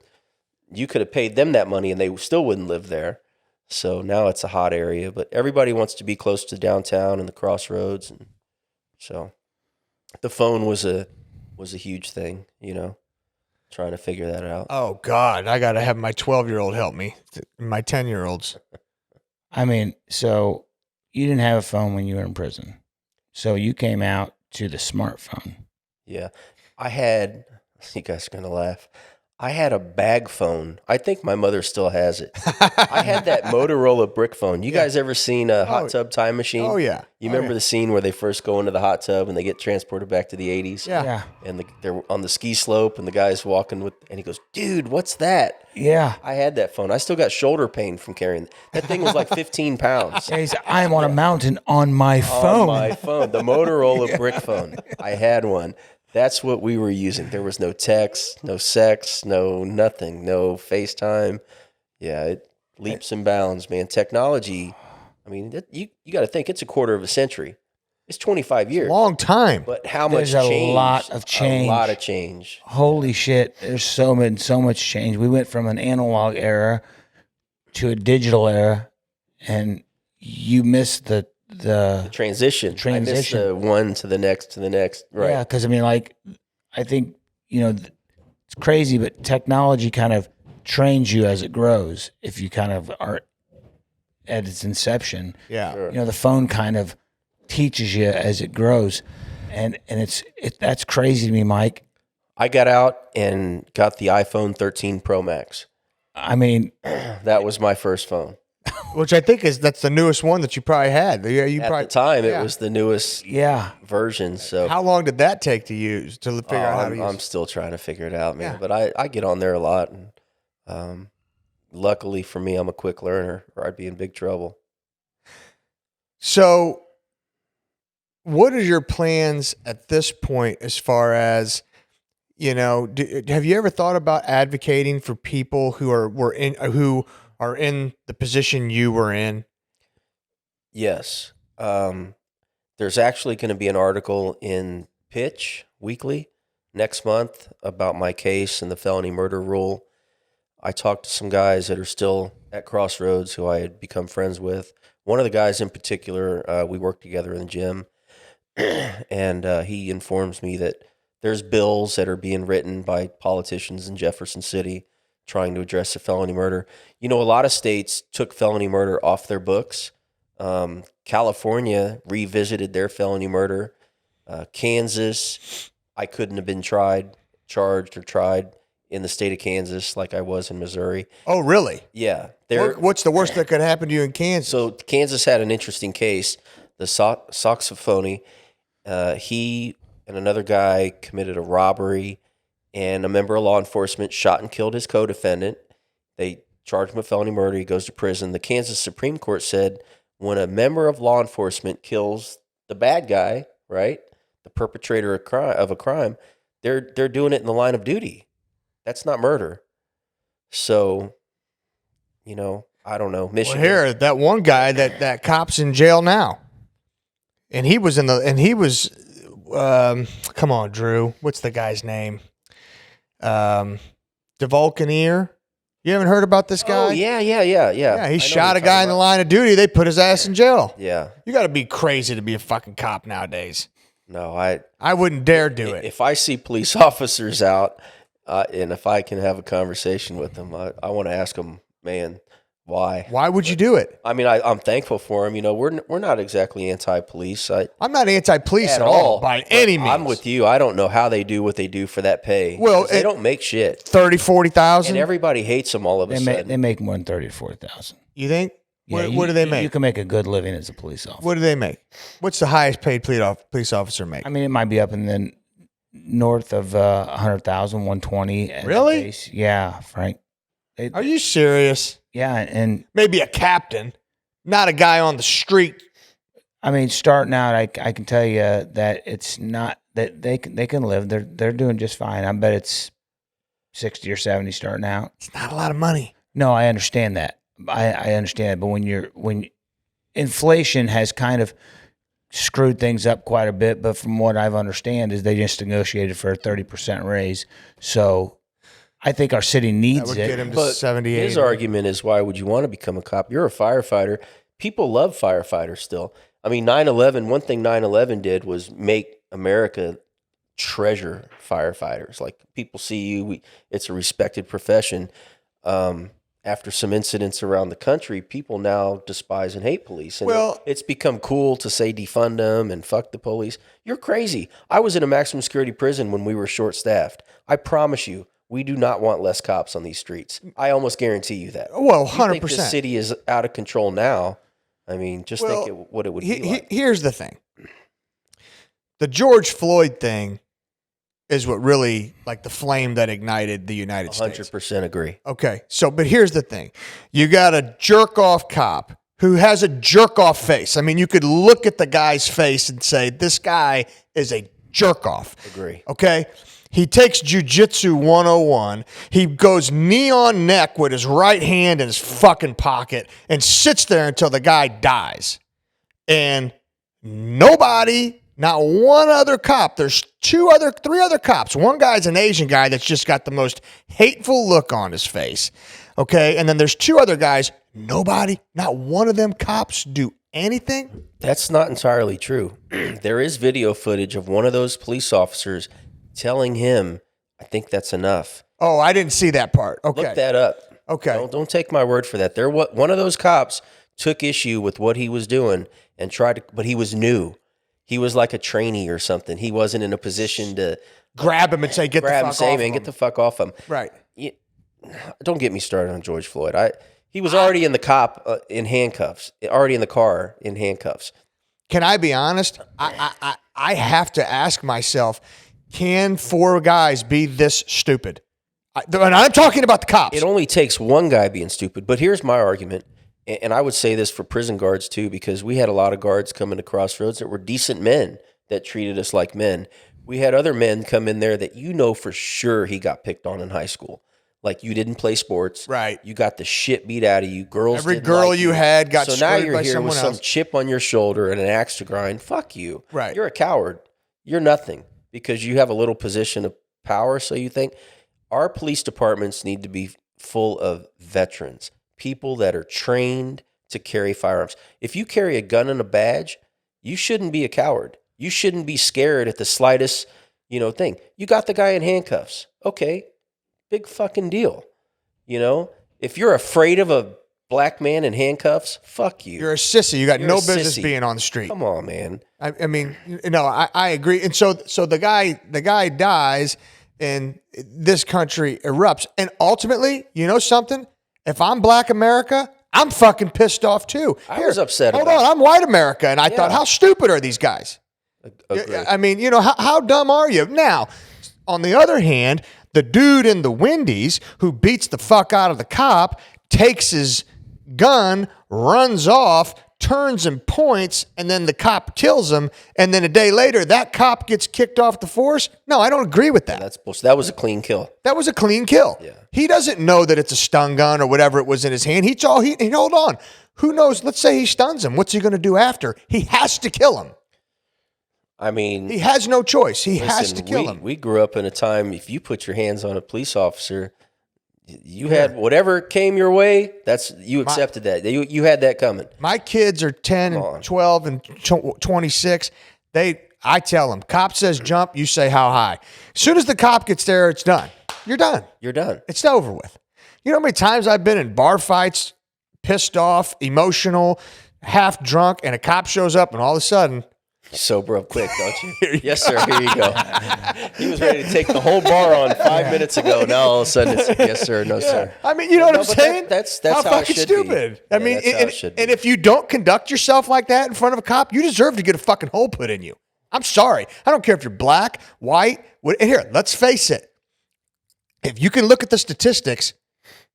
You could have paid them that money and they still wouldn't live there. So now it's a hot area, but everybody wants to be close to downtown and the crossroads, and so the phone was a huge thing, trying to figure that out. Oh, God. I got to have my 12-year-old help me. My 10-year-olds. I mean, so you didn't have a phone when you were in prison. So you came out to the smartphone. Yeah. I had, you guys are going to laugh. I had a bag phone. I think my mother still has it. I had that Motorola brick phone. You guys ever seen a Hot Tub Time Machine? Oh, yeah. You remember the scene where they first go into the hot tub and they get transported back to the 80s? Yeah. And they're on the ski slope and the guy's walking and he goes, dude, what's that? Yeah. I had that phone. I still got shoulder pain from carrying that thing. Was like 15 pounds. Yeah, he said, I'm on a mountain on my phone. On my phone, the Motorola brick phone. I had one. That's what we were using. There was no text, no sex, no nothing, no FaceTime. Yeah, it leaps and bounds, man. Technology, I mean, you got to think it's a quarter of a century. It's 25 years. Long time. But how There's much a change? lot of change. A lot of change. Holy shit. There's so much change. We went from an analog era to a digital era, and you missed the Transition. I missed the one to the next. Right. Yeah, because I mean, like, I think, it's crazy, but technology kind of trains you as it grows. If you kind of are at its inception, Yeah. Sure. the phone kind of teaches you as it grows, and that's crazy to me, Mike. I got out and got the iPhone 13 Pro Max. I mean, That was my first phone. Which I think that's the newest one that you probably had. Yeah, you At probably the time, yeah. it was the newest yeah, version. So How long did that take to use to figure out how to use? I'm still trying to figure it out, man. Yeah. But I get on there a lot, and luckily for me, I'm a quick learner, or I'd be in big trouble. So, what are your plans at this point as far as, have you ever thought about advocating for people who are in the position you were in? Yes. There's actually going to be an article in Pitch Weekly next month about my case and the felony murder rule. I talked to some guys that are still at Crossroads who I had become friends with. One of the guys in particular, we worked together in the gym, and he informs me that there's bills that are being written by politicians in Jefferson City trying to address the felony murder. A lot of states took felony murder off their books. California revisited their felony murder. Kansas, I couldn't have been charged or tried in the state of Kansas like I was in Missouri. Oh, really? Yeah. What's the worst that could happen to you in Kansas? So Kansas had an interesting case. The saxophone, he and another guy committed a robbery, and a member of law enforcement shot and killed his co-defendant. They charged him with felony murder. He goes to prison. The Kansas Supreme Court said when a member of law enforcement kills the bad guy, right, the perpetrator of a crime, they're doing it in the line of duty. That's not murder. So, I don't know. Michigan. Well, here, that one guy that cop's in jail now, and he was come on, Drew. What's the guy's name? DeVulcaneer. You haven't heard about this guy? Oh, yeah. Yeah, He shot a guy in the line of duty. They put his ass in jail. Yeah. You got to be crazy to be a fucking cop nowadays. No, I wouldn't dare do it. If I see police officers out And if I can have a conversation with him, I want to ask him, man, why? Why would you do it? I mean, I'm thankful for him. You know, we're not exactly anti-police. I'm not anti-police at all by any means. I'm with you. I don't know how they do what they do for that pay. Well, they don't make shit. 30, 40,000. And everybody hates them all of a sudden. They make more than 30 to 40,000. You think? Yeah, What do they make? You can make a good living as a police officer. What do they make? What's the highest paid police officer make? I mean, it might be up in the north of 100,000, 120. at Really? base. Yeah, Frank. Are you serious? Yeah, and Maybe a captain, not a guy on the street. I mean, starting out, I can tell you that it's not that they can live. They're doing just fine. I bet it's 60 or 70 starting out. It's not a lot of money. No, I understand that. I understand, but when inflation has kind of screwed things up quite a bit, but from what I've understand is they just negotiated for a 30% raise. So I think our city That needs would it. get him to But 78. his argument is, why would you want to become a cop? You're a firefighter. People love firefighters still. I mean, 9/11, one thing 9/11 did was make America treasure firefighters. Like, people see you, it's a respected profession. After some incidents around the country, people now despise and hate police. And Well- it's become cool to say defund them and fuck the police. You're crazy. I was in a maximum security prison when we were short-staffed. I promise you, we do not want less cops on these streets. I almost guarantee you that. Well, You think 100%. the city is out of control now? I mean, just Well, think what it would be like. Here's the thing. The George Floyd thing is what really, like, the flame that ignited the United States. 100% agree. Okay, but here's the thing. You got a jerk-off cop who has a jerk-off face. I mean, you could look at the guy's face and say, this guy is a jerk-off. Agree. Okay? He takes Jiu-Jitsu 101. He goes knee on neck with his right hand in his fucking pocket and sits there until the guy dies. And nobody, not one other cop, there's three other cops. One guy's an Asian guy that's just got the most hateful look on his face. Okay? And then there's two other guys. Nobody, not one of them cops do anything. That's not entirely true. There is video footage of one of those police officers telling him, I think that's enough. Oh, I didn't see that part. Okay. Look that up. Okay. Don't take my word for that. One of those cops took issue with what he was doing and tried to, but he was new. He was like a trainee or something. He wasn't in a position to Grab him and say, get the grab him, fuck say, off man, him. get the fuck off him. Right. Don't get me started on George Floyd. He was already in the cop in handcuffs, already in the car in handcuffs. Can I be honest? I have to ask myself, can four guys be this stupid? And I'm talking about the cops. It only takes one guy being stupid. But here's my argument, and I would say this for prison guards too, because we had a lot of guards come into Crossroads that were decent men that treated us like men. We had other men come in there that you know for sure he got picked on in high school. Like, you didn't play sports. Right. You got the shit beat out of you. Girls Every didn't girl like you had got So now screwed you're by here with someone some else. chip on your shoulder and an axe to grind. Fuck you. Right. You're a coward. You're nothing because you have a little position of power. So you think our police departments need to be full of veterans, people that are trained to carry firearms. If you carry a gun and a badge, you shouldn't be a coward. You shouldn't be scared at the slightest, thing. You got the guy in handcuffs. Okay. Big fucking deal. If you're afraid of a black man in handcuffs, fuck you. You're a sissy. You got You're no a business sissy. being on the street. Come on, man. I mean, I agree. And so the guy dies, and this country erupts. And ultimately, you know something? If I'm Black America, I'm fucking pissed off too. I was upset Hold about on, it. I'm white America, and I thought, Yeah. how stupid are these guys? Agree. I mean, how dumb are you? Now, on the other hand, the dude in the Wendy's who beats the fuck out of the cop, takes his gun, runs off, turns and points, and then the cop kills him, and then a day later, that cop gets kicked off the force? No, I don't agree with that. That's bullshit. That was a clean kill. That was a clean kill. Yeah. He doesn't know that it's a stun gun or whatever it was in his hand. Hold on. Who knows? Let's say he stuns him. What's he going to do after? He has to kill him. I mean, He has no choice. He has listen, to kill him. We grew up in a time, if you put your hands on a police officer, you had whatever came your way, you accepted that. You had that coming. My kids are 10 Come on. and 12 and 26. I tell them, cop says jump, you say how high. As soon as the cop gets there, it's done. you're done. You're done. It's over with. You know how many times I've been in bar fights, pissed off, emotional, half drunk, and a cop shows up, and all of a sudden, Sober up quick, don't you? Yes, sir. Here you go. He was ready to take the whole bar on 5 minutes ago. Now all of a sudden it's yes, sir, no, sir. I mean, you know what I'm but saying? that's how how it fucking should be. stupid. I Yeah, mean, that's how it should be. and if you don't conduct yourself like that in front of a cop, you deserve to get a fucking hole put in you. I'm sorry. I don't care if you're black, white. And here, let's face it. If you can look at the statistics,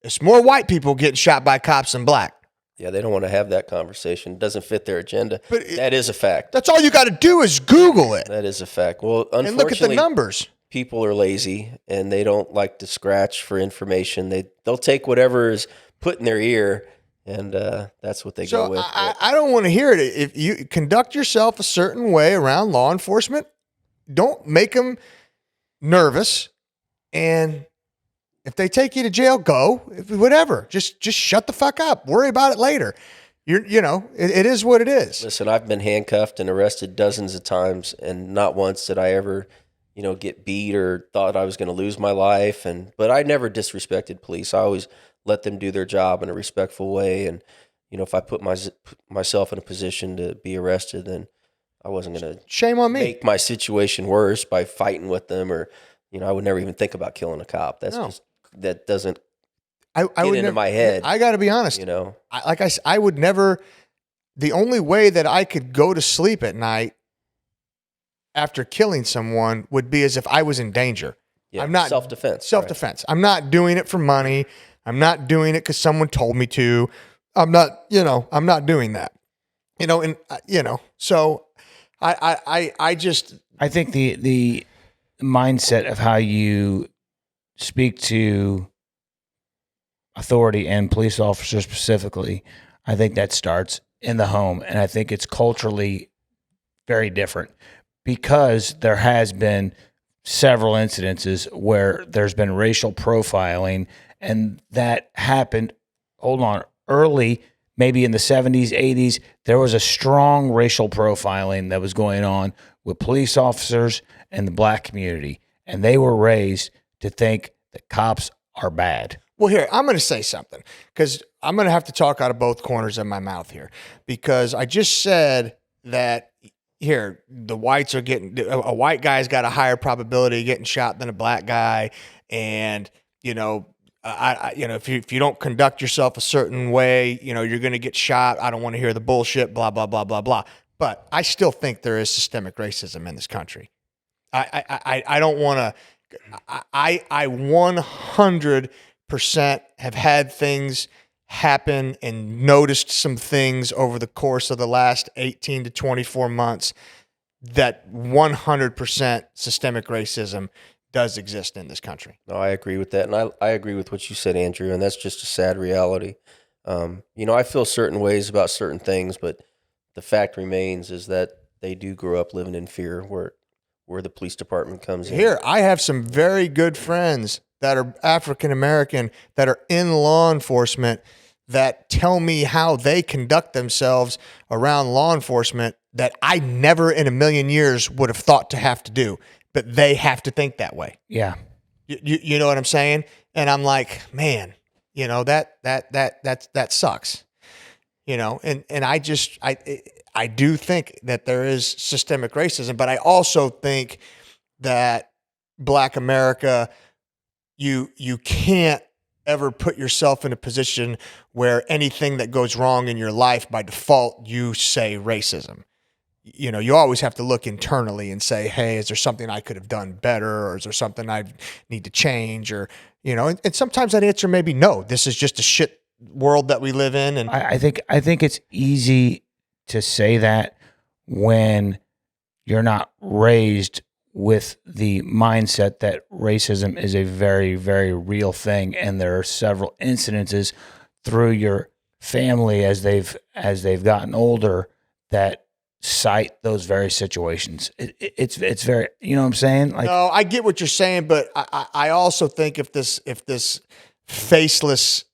it's more white people getting shot by cops than black. Yeah, they don't want to have that conversation. It doesn't fit their agenda. But that is a fact. That's all you got to do is Google it That is a fact. Well, unfortunately, and look at the numbers. people are lazy and they don't like to scratch for information. They'll take whatever is put in their ear, and that's what they go with. I don't want to hear it. If you conduct yourself a certain way around law enforcement, don't make them nervous. And if they take you to jail, go. Whatever. Just shut the fuck up. Worry about it later. It is what it is. Listen, I've been handcuffed and arrested dozens of times, and not once did I ever, get beat or thought I was going to lose my life. But I never disrespected police. I always let them do their job in a respectful way. And if I put myself in a position to be arrested, then I wasn't going to shame on me. Make my situation worse by fighting with them, or I would never even think about killing a cop. That doesn't get into my head. I got to be honest. I would never. The only way that I could go to sleep at night after killing someone would be as if I was in danger. Yeah, I'm not self-defense. Self-defense. Right. I'm not doing it for money. I'm not doing it because someone told me to. I'm not. I'm not doing that. So I think the mindset of how you speak to authority and police officers specifically, I think that starts in the home. And I think it's culturally very different because there has been several incidences where there's been racial profiling, and that happened, early, maybe in the 70s, 80s, there was a strong racial profiling that was going on with police officers and the black community. And they were raised to think that cops are bad. Well, here, I'm going to say something because I'm going to have to talk out of both corners of my mouth here, because I just said that here, the whites are a white guy's got a higher probability of getting shot than a black guy. And, if you don't conduct yourself a certain way, you're going to get shot. I don't want to hear the bullshit, blah, blah, blah, blah, blah. But I still think there is systemic racism in this country. I don't want to. I 100% have had things happen and noticed some things over the course of the last 18 to 24 months that 100% systemic racism does exist in this country. No, I agree with that. And I agree with what you said, Andrew, and that's just a sad reality. I feel certain ways about certain things, but the fact remains is that they do grow up living in fear where the police department comes in. Here, I have some very good friends that are African American that are in law enforcement that tell me how they conduct themselves around law enforcement that I never in a million years would have thought to have to do, but they have to think that way. Yeah. You know what I'm saying? And I'm like, man, that sucks. And I do think that there is systemic racism, but I also think that Black America, you can't ever put yourself in a position where anything that goes wrong in your life by default, you say racism. You always have to look internally and say, hey, is there something I could have done better? Or is there something I need to change? Or, and sometimes that answer may be no, this is just a shit world that we live in. And I think it's easy to say that when you're not raised with the mindset that racism is a very, very real thing, and there are several incidences through your family as they've gotten older that cite those very situations. It's very, you know what I'm saying? Like, no, I get what you're saying, but I also think if this faceless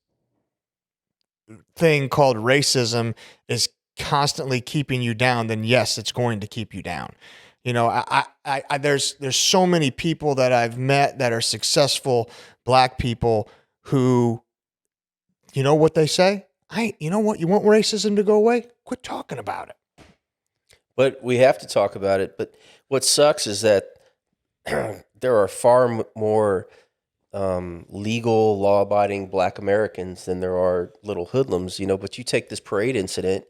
thing called racism is constantly keeping you down, then yes, it's going to keep you down. You know, there's so many people that I've met that are successful black people who, you know what they say? You know what? You want racism to go away? Quit talking about it. But we have to talk about it. But what sucks is that there are far more legal, law-abiding black Americans than there are little hoodlums, you know. But you take this parade incident,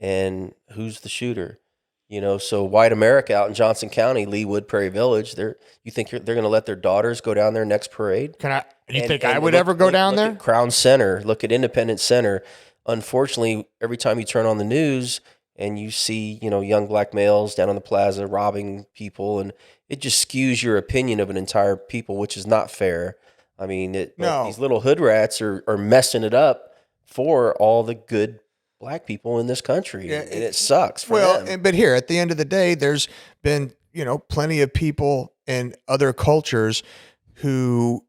and who's the shooter? You know, so white America out in Johnson County, Leawood, Prairie Village, you think they're going to let their daughters go down there next parade? You think I would ever go down there? Look at Crown Center, look at Independence Center. Unfortunately, every time you turn on the news and you see, you know, young black males down on the plaza robbing people, and it just skews your opinion of an entire people, which is not fair. I mean, these little hood rats are messing it up for all the good black people in this country, and it sucks for them. But here, at the end of the day, there's been, you know, plenty of people in other cultures who,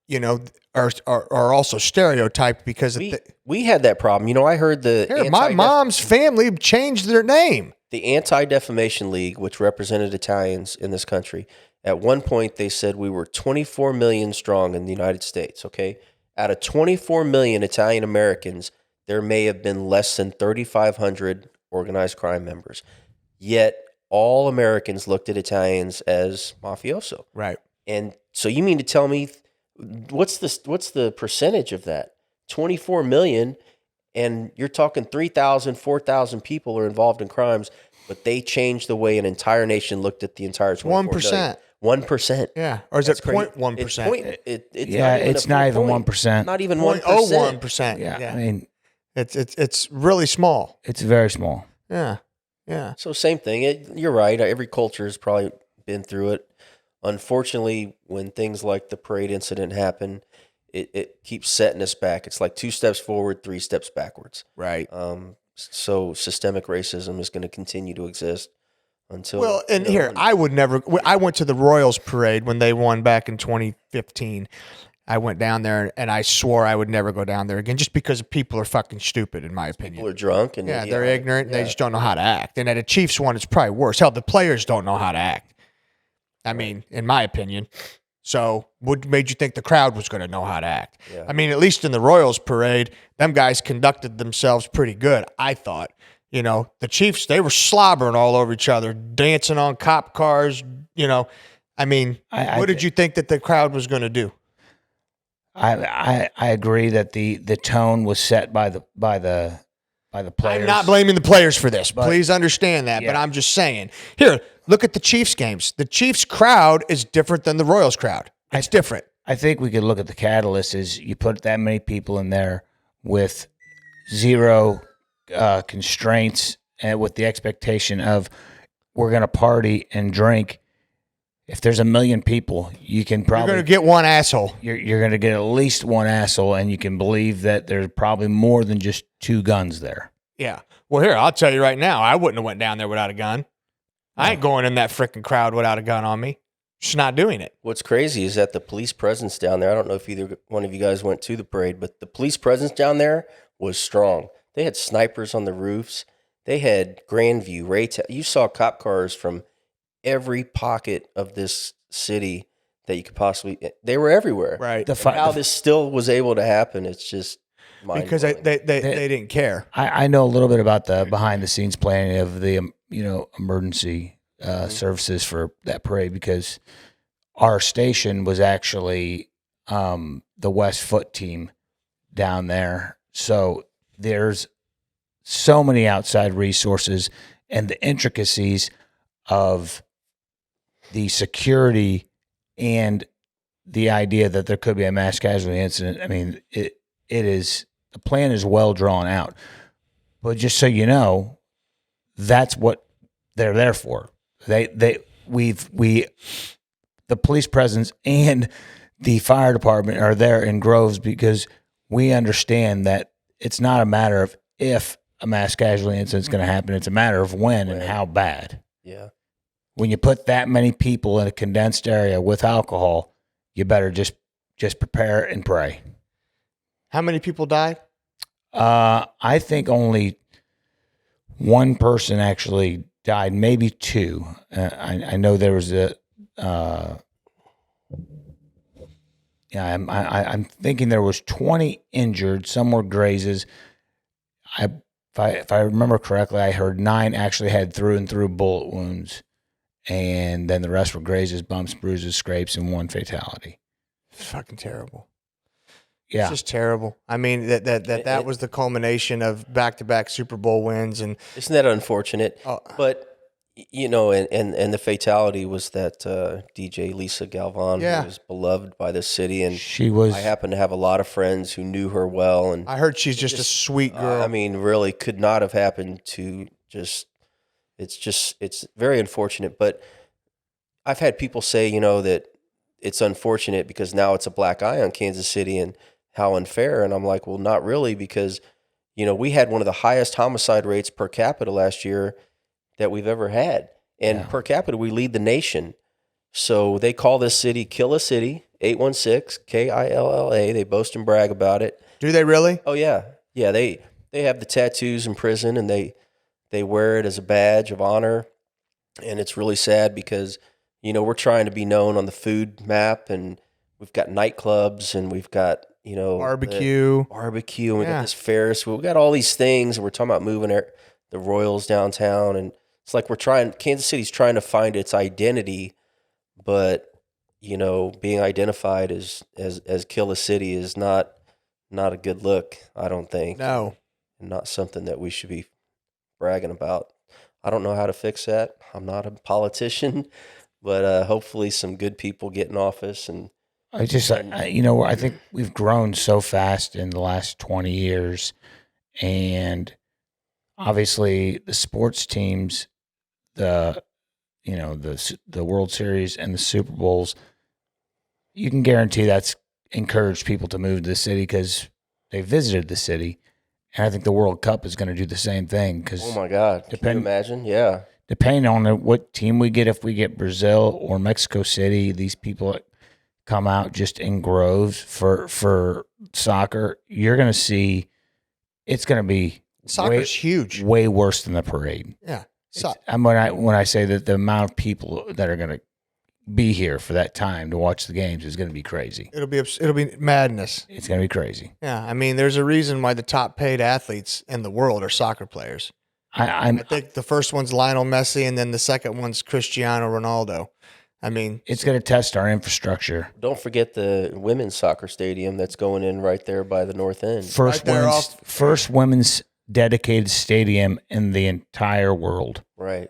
you know, are also stereotyped because we had that problem. You know, I heard my mom's family changed their name. The Anti-Defamation League, which represented Italians in this country, at one point they said we were 24 million strong in the United States, okay? Out of 24 million Italian Americans, there may have been less than 3,500 organized crime members. Yet all Americans looked at Italians as mafioso. Right. And so you mean to tell me what's the percentage of that? 24 million, and you're talking 3,000, 4,000 people are involved in crimes, but they changed the way an entire nation looked at the entire 24 million. 1%. Yeah. Or is it 0.1%? It's not even 1%. Not even 1%. 0.01%. Yeah. I mean, it's really small. it's very small. Yeah. Yeah. So same thing. You're right. Every culture has probably been through it. Unfortunately, when things like the parade incident happen, it keeps setting us back. It's like 2 steps forward, 3 steps backwards. Right. So systemic racism is going to continue to exist until. Well, and here, I went to the Royals parade when they won back in 2015. I went down there and I swore I would never go down there again just because people are fucking stupid, in my opinion. People are drunk and they're ignorant and they just don't know how to act. And at a Chiefs one, it's probably worse. Hell, the players don't know how to act. I mean, in my opinion. So what made you think the crowd was going to know how to act? Yeah. I mean, at least in the Royals parade, them guys conducted themselves pretty good, I thought. You know, the Chiefs, they were slobbering all over each other, dancing on cop cars, you know. I mean, what did you think that the crowd was going to do? I agree that the tone was set by the players. I'm not blaming the players for this. Please understand that. Yeah. But I'm just saying. Here, look at the Chiefs games. The Chiefs crowd is different than the Royals crowd. It's different. I think we could look at the catalyst is you put that many people in there with zero constraints and with the expectation of we're going to party and drink. If there's 1 million people, you can probably... You're going to get one asshole. You're going to get at least one asshole, and you can believe that there's probably more than just 2 guns there. Yeah. Well, here, I'll tell you right now, I wouldn't have went down there without a gun. I ain't going in that freaking crowd without a gun on me. Just not doing it. What's crazy is that the police presence down there, I don't know if either one of you guys went to the parade, but the police presence down there was strong. They had snipers on the roofs. They had Grandview, you saw cop cars from every pocket of this city that you could possibly. They were everywhere. Right. How this still was able to happen, it's just mind-blowing. Because they didn't care. I know a little bit about the behind the scenes planning of the emergency services for that parade because our station was actually the West Foot team down there. So there's so many outside resources and the intricacies of the security and the idea that there could be a mass casualty incident. I mean, the plan is well drawn out. But just so you know, that's what they're there for. The police presence and the fire department are there in droves because we understand that it's not a matter of if a mass casualty incident is going to happen. It's a matter of when and how bad. Yeah. When you put that many people in a condensed area with alcohol, you better just prepare and pray. How many people died? I think only one person actually died, maybe 2. I know there was a. I'm thinking there was 20 injured. Some were grazes. If I remember correctly, I heard 9 actually had through and through bullet wounds, and then the rest were grazes, bumps, bruises, scrapes, and 1 fatality. Fucking terrible. Yeah, It's just terrible. I mean, that was the culmination of back-to-back Super Bowl wins, and Isn't that unfortunate? But and the fatality was that DJ Lisa Galvan, Yeah. who was beloved by the city, and she was. I happen to have a lot of friends who knew her well, and I heard she's just a sweet girl. I mean, really could not have happened to just. It's very unfortunate. But I've had people say, that it's unfortunate because now it's a black eye on Kansas City and how unfair. And I'm like, well, not really, because we had one of the highest homicide rates per capita last year that we've ever had. And per capita, we lead the nation. So they call this city Killa City, 816, Killa. They boast and brag about it. Do they really? Oh, yeah. Yeah, they have the tattoos in prison, and they wear it as a badge of honor. And it's really sad because, we're trying to be known on the food map, and we've got nightclubs, and we've got, Barbecue. And we got this Ferris. We've got all these things, and we're talking about moving the Royals downtown, and it's like Kansas City's trying to find its identity, but being identified as Killa City is not a good look, I don't think. No. And not something that we should be bragging about. I don't know how to fix that. I'm not a politician, but hopefully some good people get in office. And I think we've grown so fast in the last 20 years, and obviously the sports teams, the World Series and the Super Bowls, you can guarantee that's encouraged people to move to the city because they visited the city. And I think the World Cup is going to do the same thing. Oh my God. Can you imagine? Yeah. Depending on what team we get, if we get Brazil or Mexico City, these people come out just in groves for soccer. You're going to see it's going to be Soccer's huge. Way worse than the parade. Yeah. When I say that the amount of people that are going to be here for that time to watch the games is going to be crazy. It'll be madness. It's going to be crazy. Yeah, I mean, there's a reason why the top paid athletes in the world are soccer players. I think the first one's Lionel Messi, and then the second one's Cristiano Ronaldo. I mean, it's going to test our infrastructure. Don't forget the women's soccer stadium that's going in right there by the north end. First women's dedicated stadium in the entire world. Right.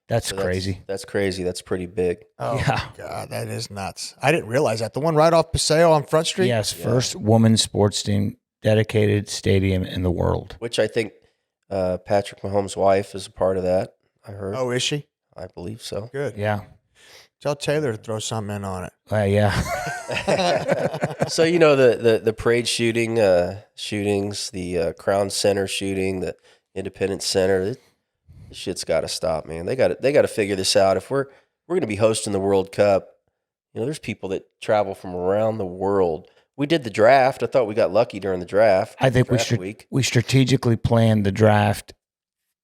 That's crazy. That's crazy. That's pretty big. Oh, yeah. God, that is nuts. I didn't realize that. The one right off Paseo on Front Street? Yes, first women's sports team dedicated stadium in the world. Which I think Patrick Mahomes' wife is a part of that, I heard. Oh, is she? I believe so. Good. Yeah. Tell Taylor to throw something in on it. Yeah. So, the parade shootings, the Crown Center shooting, the Independence Center, this shit's got to stop, man. They got to figure this out. If we're going to be hosting the World Cup, there's people that travel from around the world. We did the draft. I thought we got lucky during the draft. I think we strategically planned the draft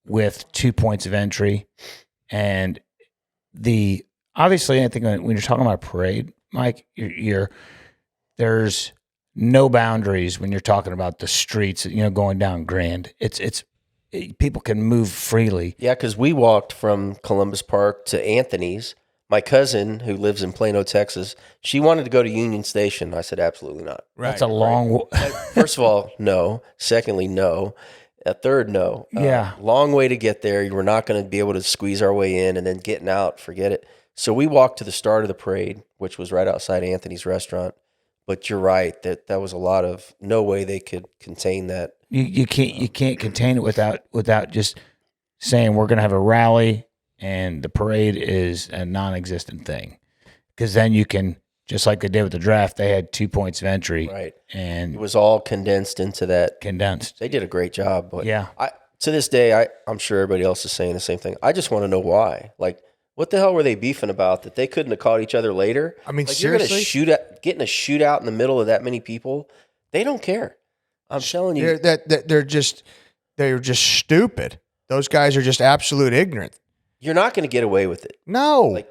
with 2 points of entry, and obviously, I think when you're talking about parade, Mike, there's no boundaries when you're talking about the streets, going down Grand. It's people can move freely. Yeah, because we walked from Columbus Park to Anthony's. My cousin, who lives in Plano, Texas, she wanted to go to Union Station. I said, absolutely not. Right. That's a long. First of all, no. Secondly, no. A third, no. Yeah. Long way to get there. We're not going to be able to squeeze our way in, and then getting out, forget it. So we walked to the start of the parade, which was right outside Anthony's restaurant. But you're right, that was a lot of no way they could contain that. You can't contain it without just saying we're going to have a rally and the parade is a non-existent thing. Because then you can, just like they did with the draft, they had 2 points of entry. Right. And it was all condensed into that. Condensed. They did a great job. But yeah. To this day, I'm sure everybody else is saying the same thing. I just want to know why. Like, what the hell were they beefing about that they couldn't have caught each other later? I mean, like, seriously? You're going to get in a shootout in the middle of that many people? They don't care. I'm telling you. They're just stupid. Those guys are just absolute ignorant. you're not going to get away with it. No. Like,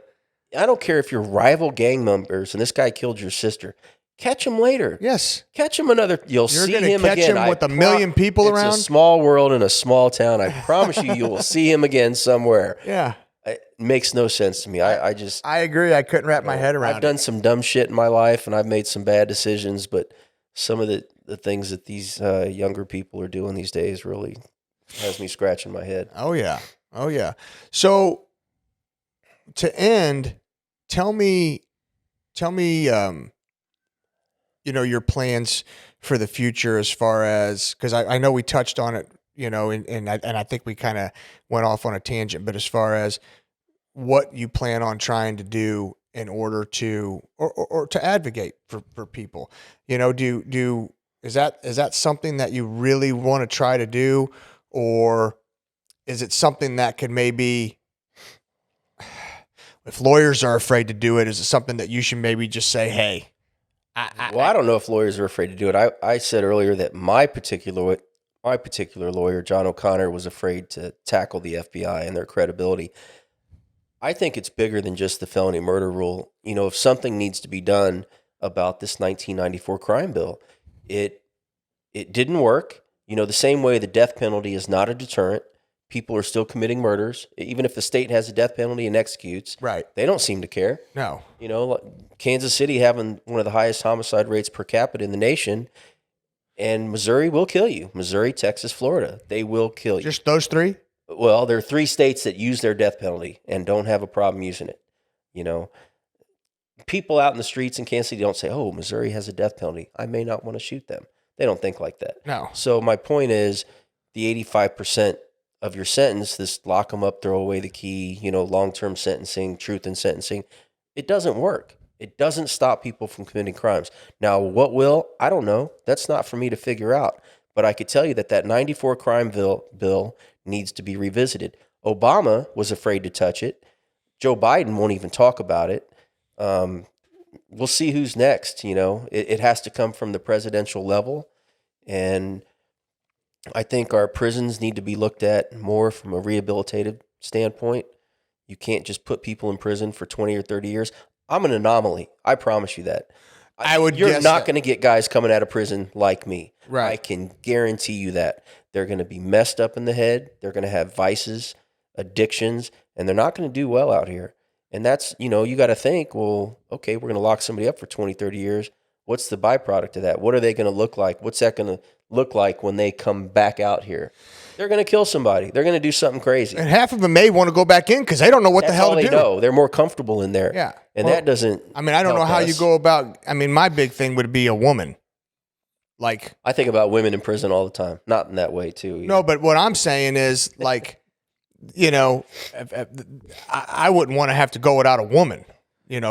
I don't care if you're rival gang members and this guy killed your sister. Catch him later. Yes. Catch him another. You'll You're see gonna him catch again. him with a million people around? It's a small world in a small town. I promise you will see him again somewhere. Yeah. It makes no sense to me. I agree. I couldn't wrap my head around I've done some dumb shit in my life, and I've made some bad decisions, but some of the things that these younger people are doing these days really has me scratching my head. Oh, yeah. Oh, yeah. So, to end, tell me, your plans for the future as far as, because I know we touched on it, and I think we kind of went off on a tangent, but as far as what you plan on trying to do in order to, or to advocate for people, is that something that you really want to try to do, or is it something that could maybe, if lawyers are afraid to do it, is it something that you should maybe just say, hey, I don't know if lawyers are afraid to do it. I said earlier that my particular lawyer, John O'Connor, was afraid to tackle the FBI and their credibility. I think it's bigger than just the felony murder rule. If something needs to be done about this 1994 crime bill, it didn't work. The same way the death penalty is not a deterrent. People are still committing murders. Even if the state has a death penalty and executes, right, they don't seem to care. No. Kansas City having one of the highest homicide rates per capita in the nation, and Missouri will kill you. Missouri, Texas, Florida, they will kill you. Just those three? Well, there are 3 states that use their death penalty and don't have a problem using it. People out in the streets in Kansas City don't say, oh, Missouri has a death penalty, I may not want to shoot them. They don't think like that. No. So my point is the 85% of your sentence, this lock them up, throw away the key, long-term sentencing, truth in sentencing, it doesn't work. It doesn't stop people from committing crimes. Now, what will? I don't know. That's not for me to figure out. But I could tell you that 94 crime bill needs to be revisited. Obama was afraid to touch it. Joe Biden won't even talk about it. We'll see who's next. It has to come from the presidential level. And I think our prisons need to be looked at more from a rehabilitative standpoint. You can't just put people in prison for 20 or 30 years. I'm an anomaly. I promise you that. You're not going to get guys coming out of prison like me. Right. I can guarantee you that. They're going to be messed up in the head. They're going to have vices, addictions, and they're not going to do well out here. And that's, you got to think, well, okay, we're going to lock somebody up for 20, 30 years. What's the byproduct of that? What are they going to look like? What's that going to look like when they come back out here? They're going to kill somebody. They're going to do something crazy. And half of them may want to go back in because they don't know what the hell to do. That's all they know. They're more comfortable in there. Yeah. And that doesn't. I don't know how you go about. My big thing would be a woman. Like, I think about women in prison all the time. Not in that way, too. No, but what I'm saying is, like, I wouldn't want to have to go without a woman.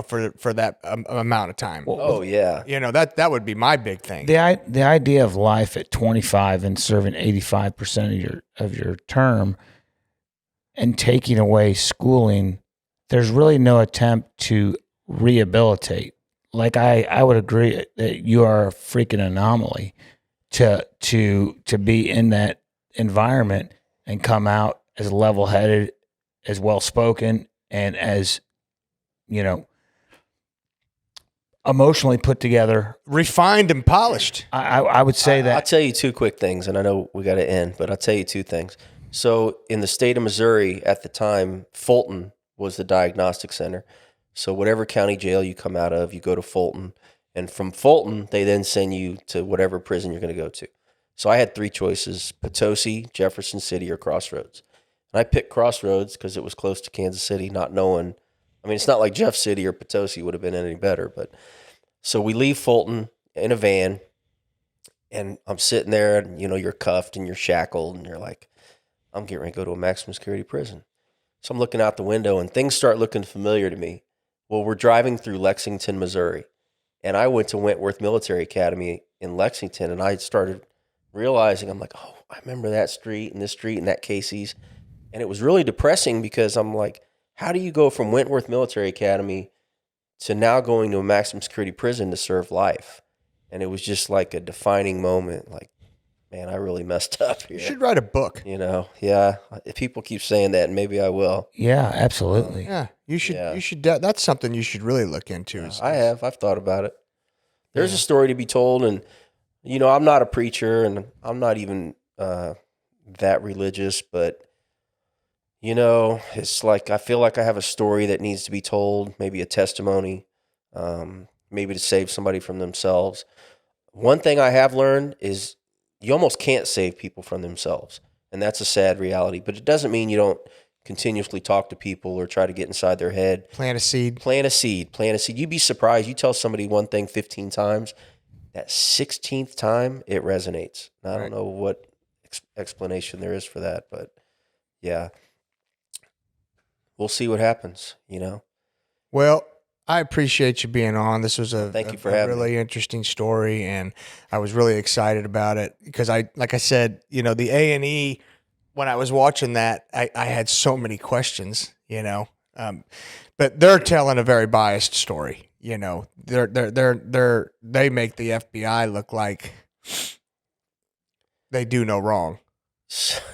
For that amount of time. Oh yeah. That would be my big thing. The idea of life at 25 and serving 85% of your term and taking away schooling, there's really no attempt to rehabilitate. Like I would agree that you are a freaking anomaly to be in that environment and come out as level-headed, as well-spoken, and as emotionally put together, refined and polished. I would say that. I'll tell you 2 quick things, and I know we got to end, but I'll tell you 2 things. So in the state of Missouri at the time, Fulton was the diagnostic center. So whatever county jail you come out of, you go to Fulton, and from Fulton, they then send you to whatever prison you're going to go to. So I had 3 choices: Potosi, Jefferson City, or Crossroads. And I picked Crossroads because it was close to Kansas City, not knowing. It's not like Jeff City or Potosi would have been any better, but so we leave Fulton in a van, and I'm sitting there, and you're cuffed and you're shackled, and you're like, I'm getting ready to go to a maximum security prison. So I'm looking out the window, and things start looking familiar to me. Well, we're driving through Lexington, Missouri, and I went to Wentworth Military Academy in Lexington, and I started realizing, I'm like, oh, I remember that street and this street and that Casey's, and it was really depressing because I'm like, how do you go from Wentworth Military Academy to now going to a maximum security prison to serve life? And it was just like a defining moment. Like, man, I really messed up here. You should write a book. You know, yeah. If people keep saying that, maybe I will. Yeah, absolutely. Yeah, you should. Yeah. You should. That's something you should really look into. I've thought about it. There's a story to be told, and you know, I'm not a preacher, and I'm not even that religious, but you know, it's like I feel like I have a story that needs to be told, maybe a testimony, maybe to save somebody from themselves. One thing I have learned is you almost can't save people from themselves, and that's a sad reality. But it doesn't mean you don't continuously talk to people or try to get inside their head. Plant a seed. Plant a seed. Plant a seed. You'd be surprised. You tell somebody one thing 15 times, that 16th time, it resonates. I don't know what explanation there is for that, but yeah. We'll see what happens, you know? Well, I appreciate you being on. This was Thank you for having really interesting story, and I was really excited about it because like I said, you know, the A&E, when I was watching that, I had so many questions, you know, but they're telling a very biased story. You know, they make the FBI look like they do no wrong.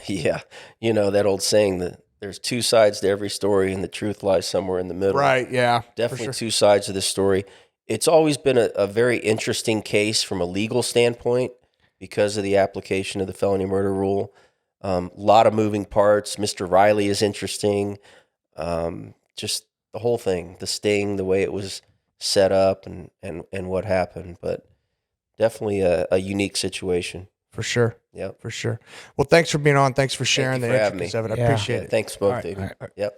Yeah. You know, that old saying that there's two sides to every story and the truth lies somewhere in the middle. Right. Yeah. Definitely two sides of this story. It's always been a very interesting case from a legal standpoint because of the application of the felony murder rule. A lot of moving parts. Mr. Riley is interesting. Just the whole thing, the sting, the way it was set up and what happened. But definitely a unique situation. For sure. Yep. For sure. Well, thanks for being on. Thanks for sharing you the for having intricacies me. of it. I Yeah. appreciate it. Thanks, both All right. of you. Yep.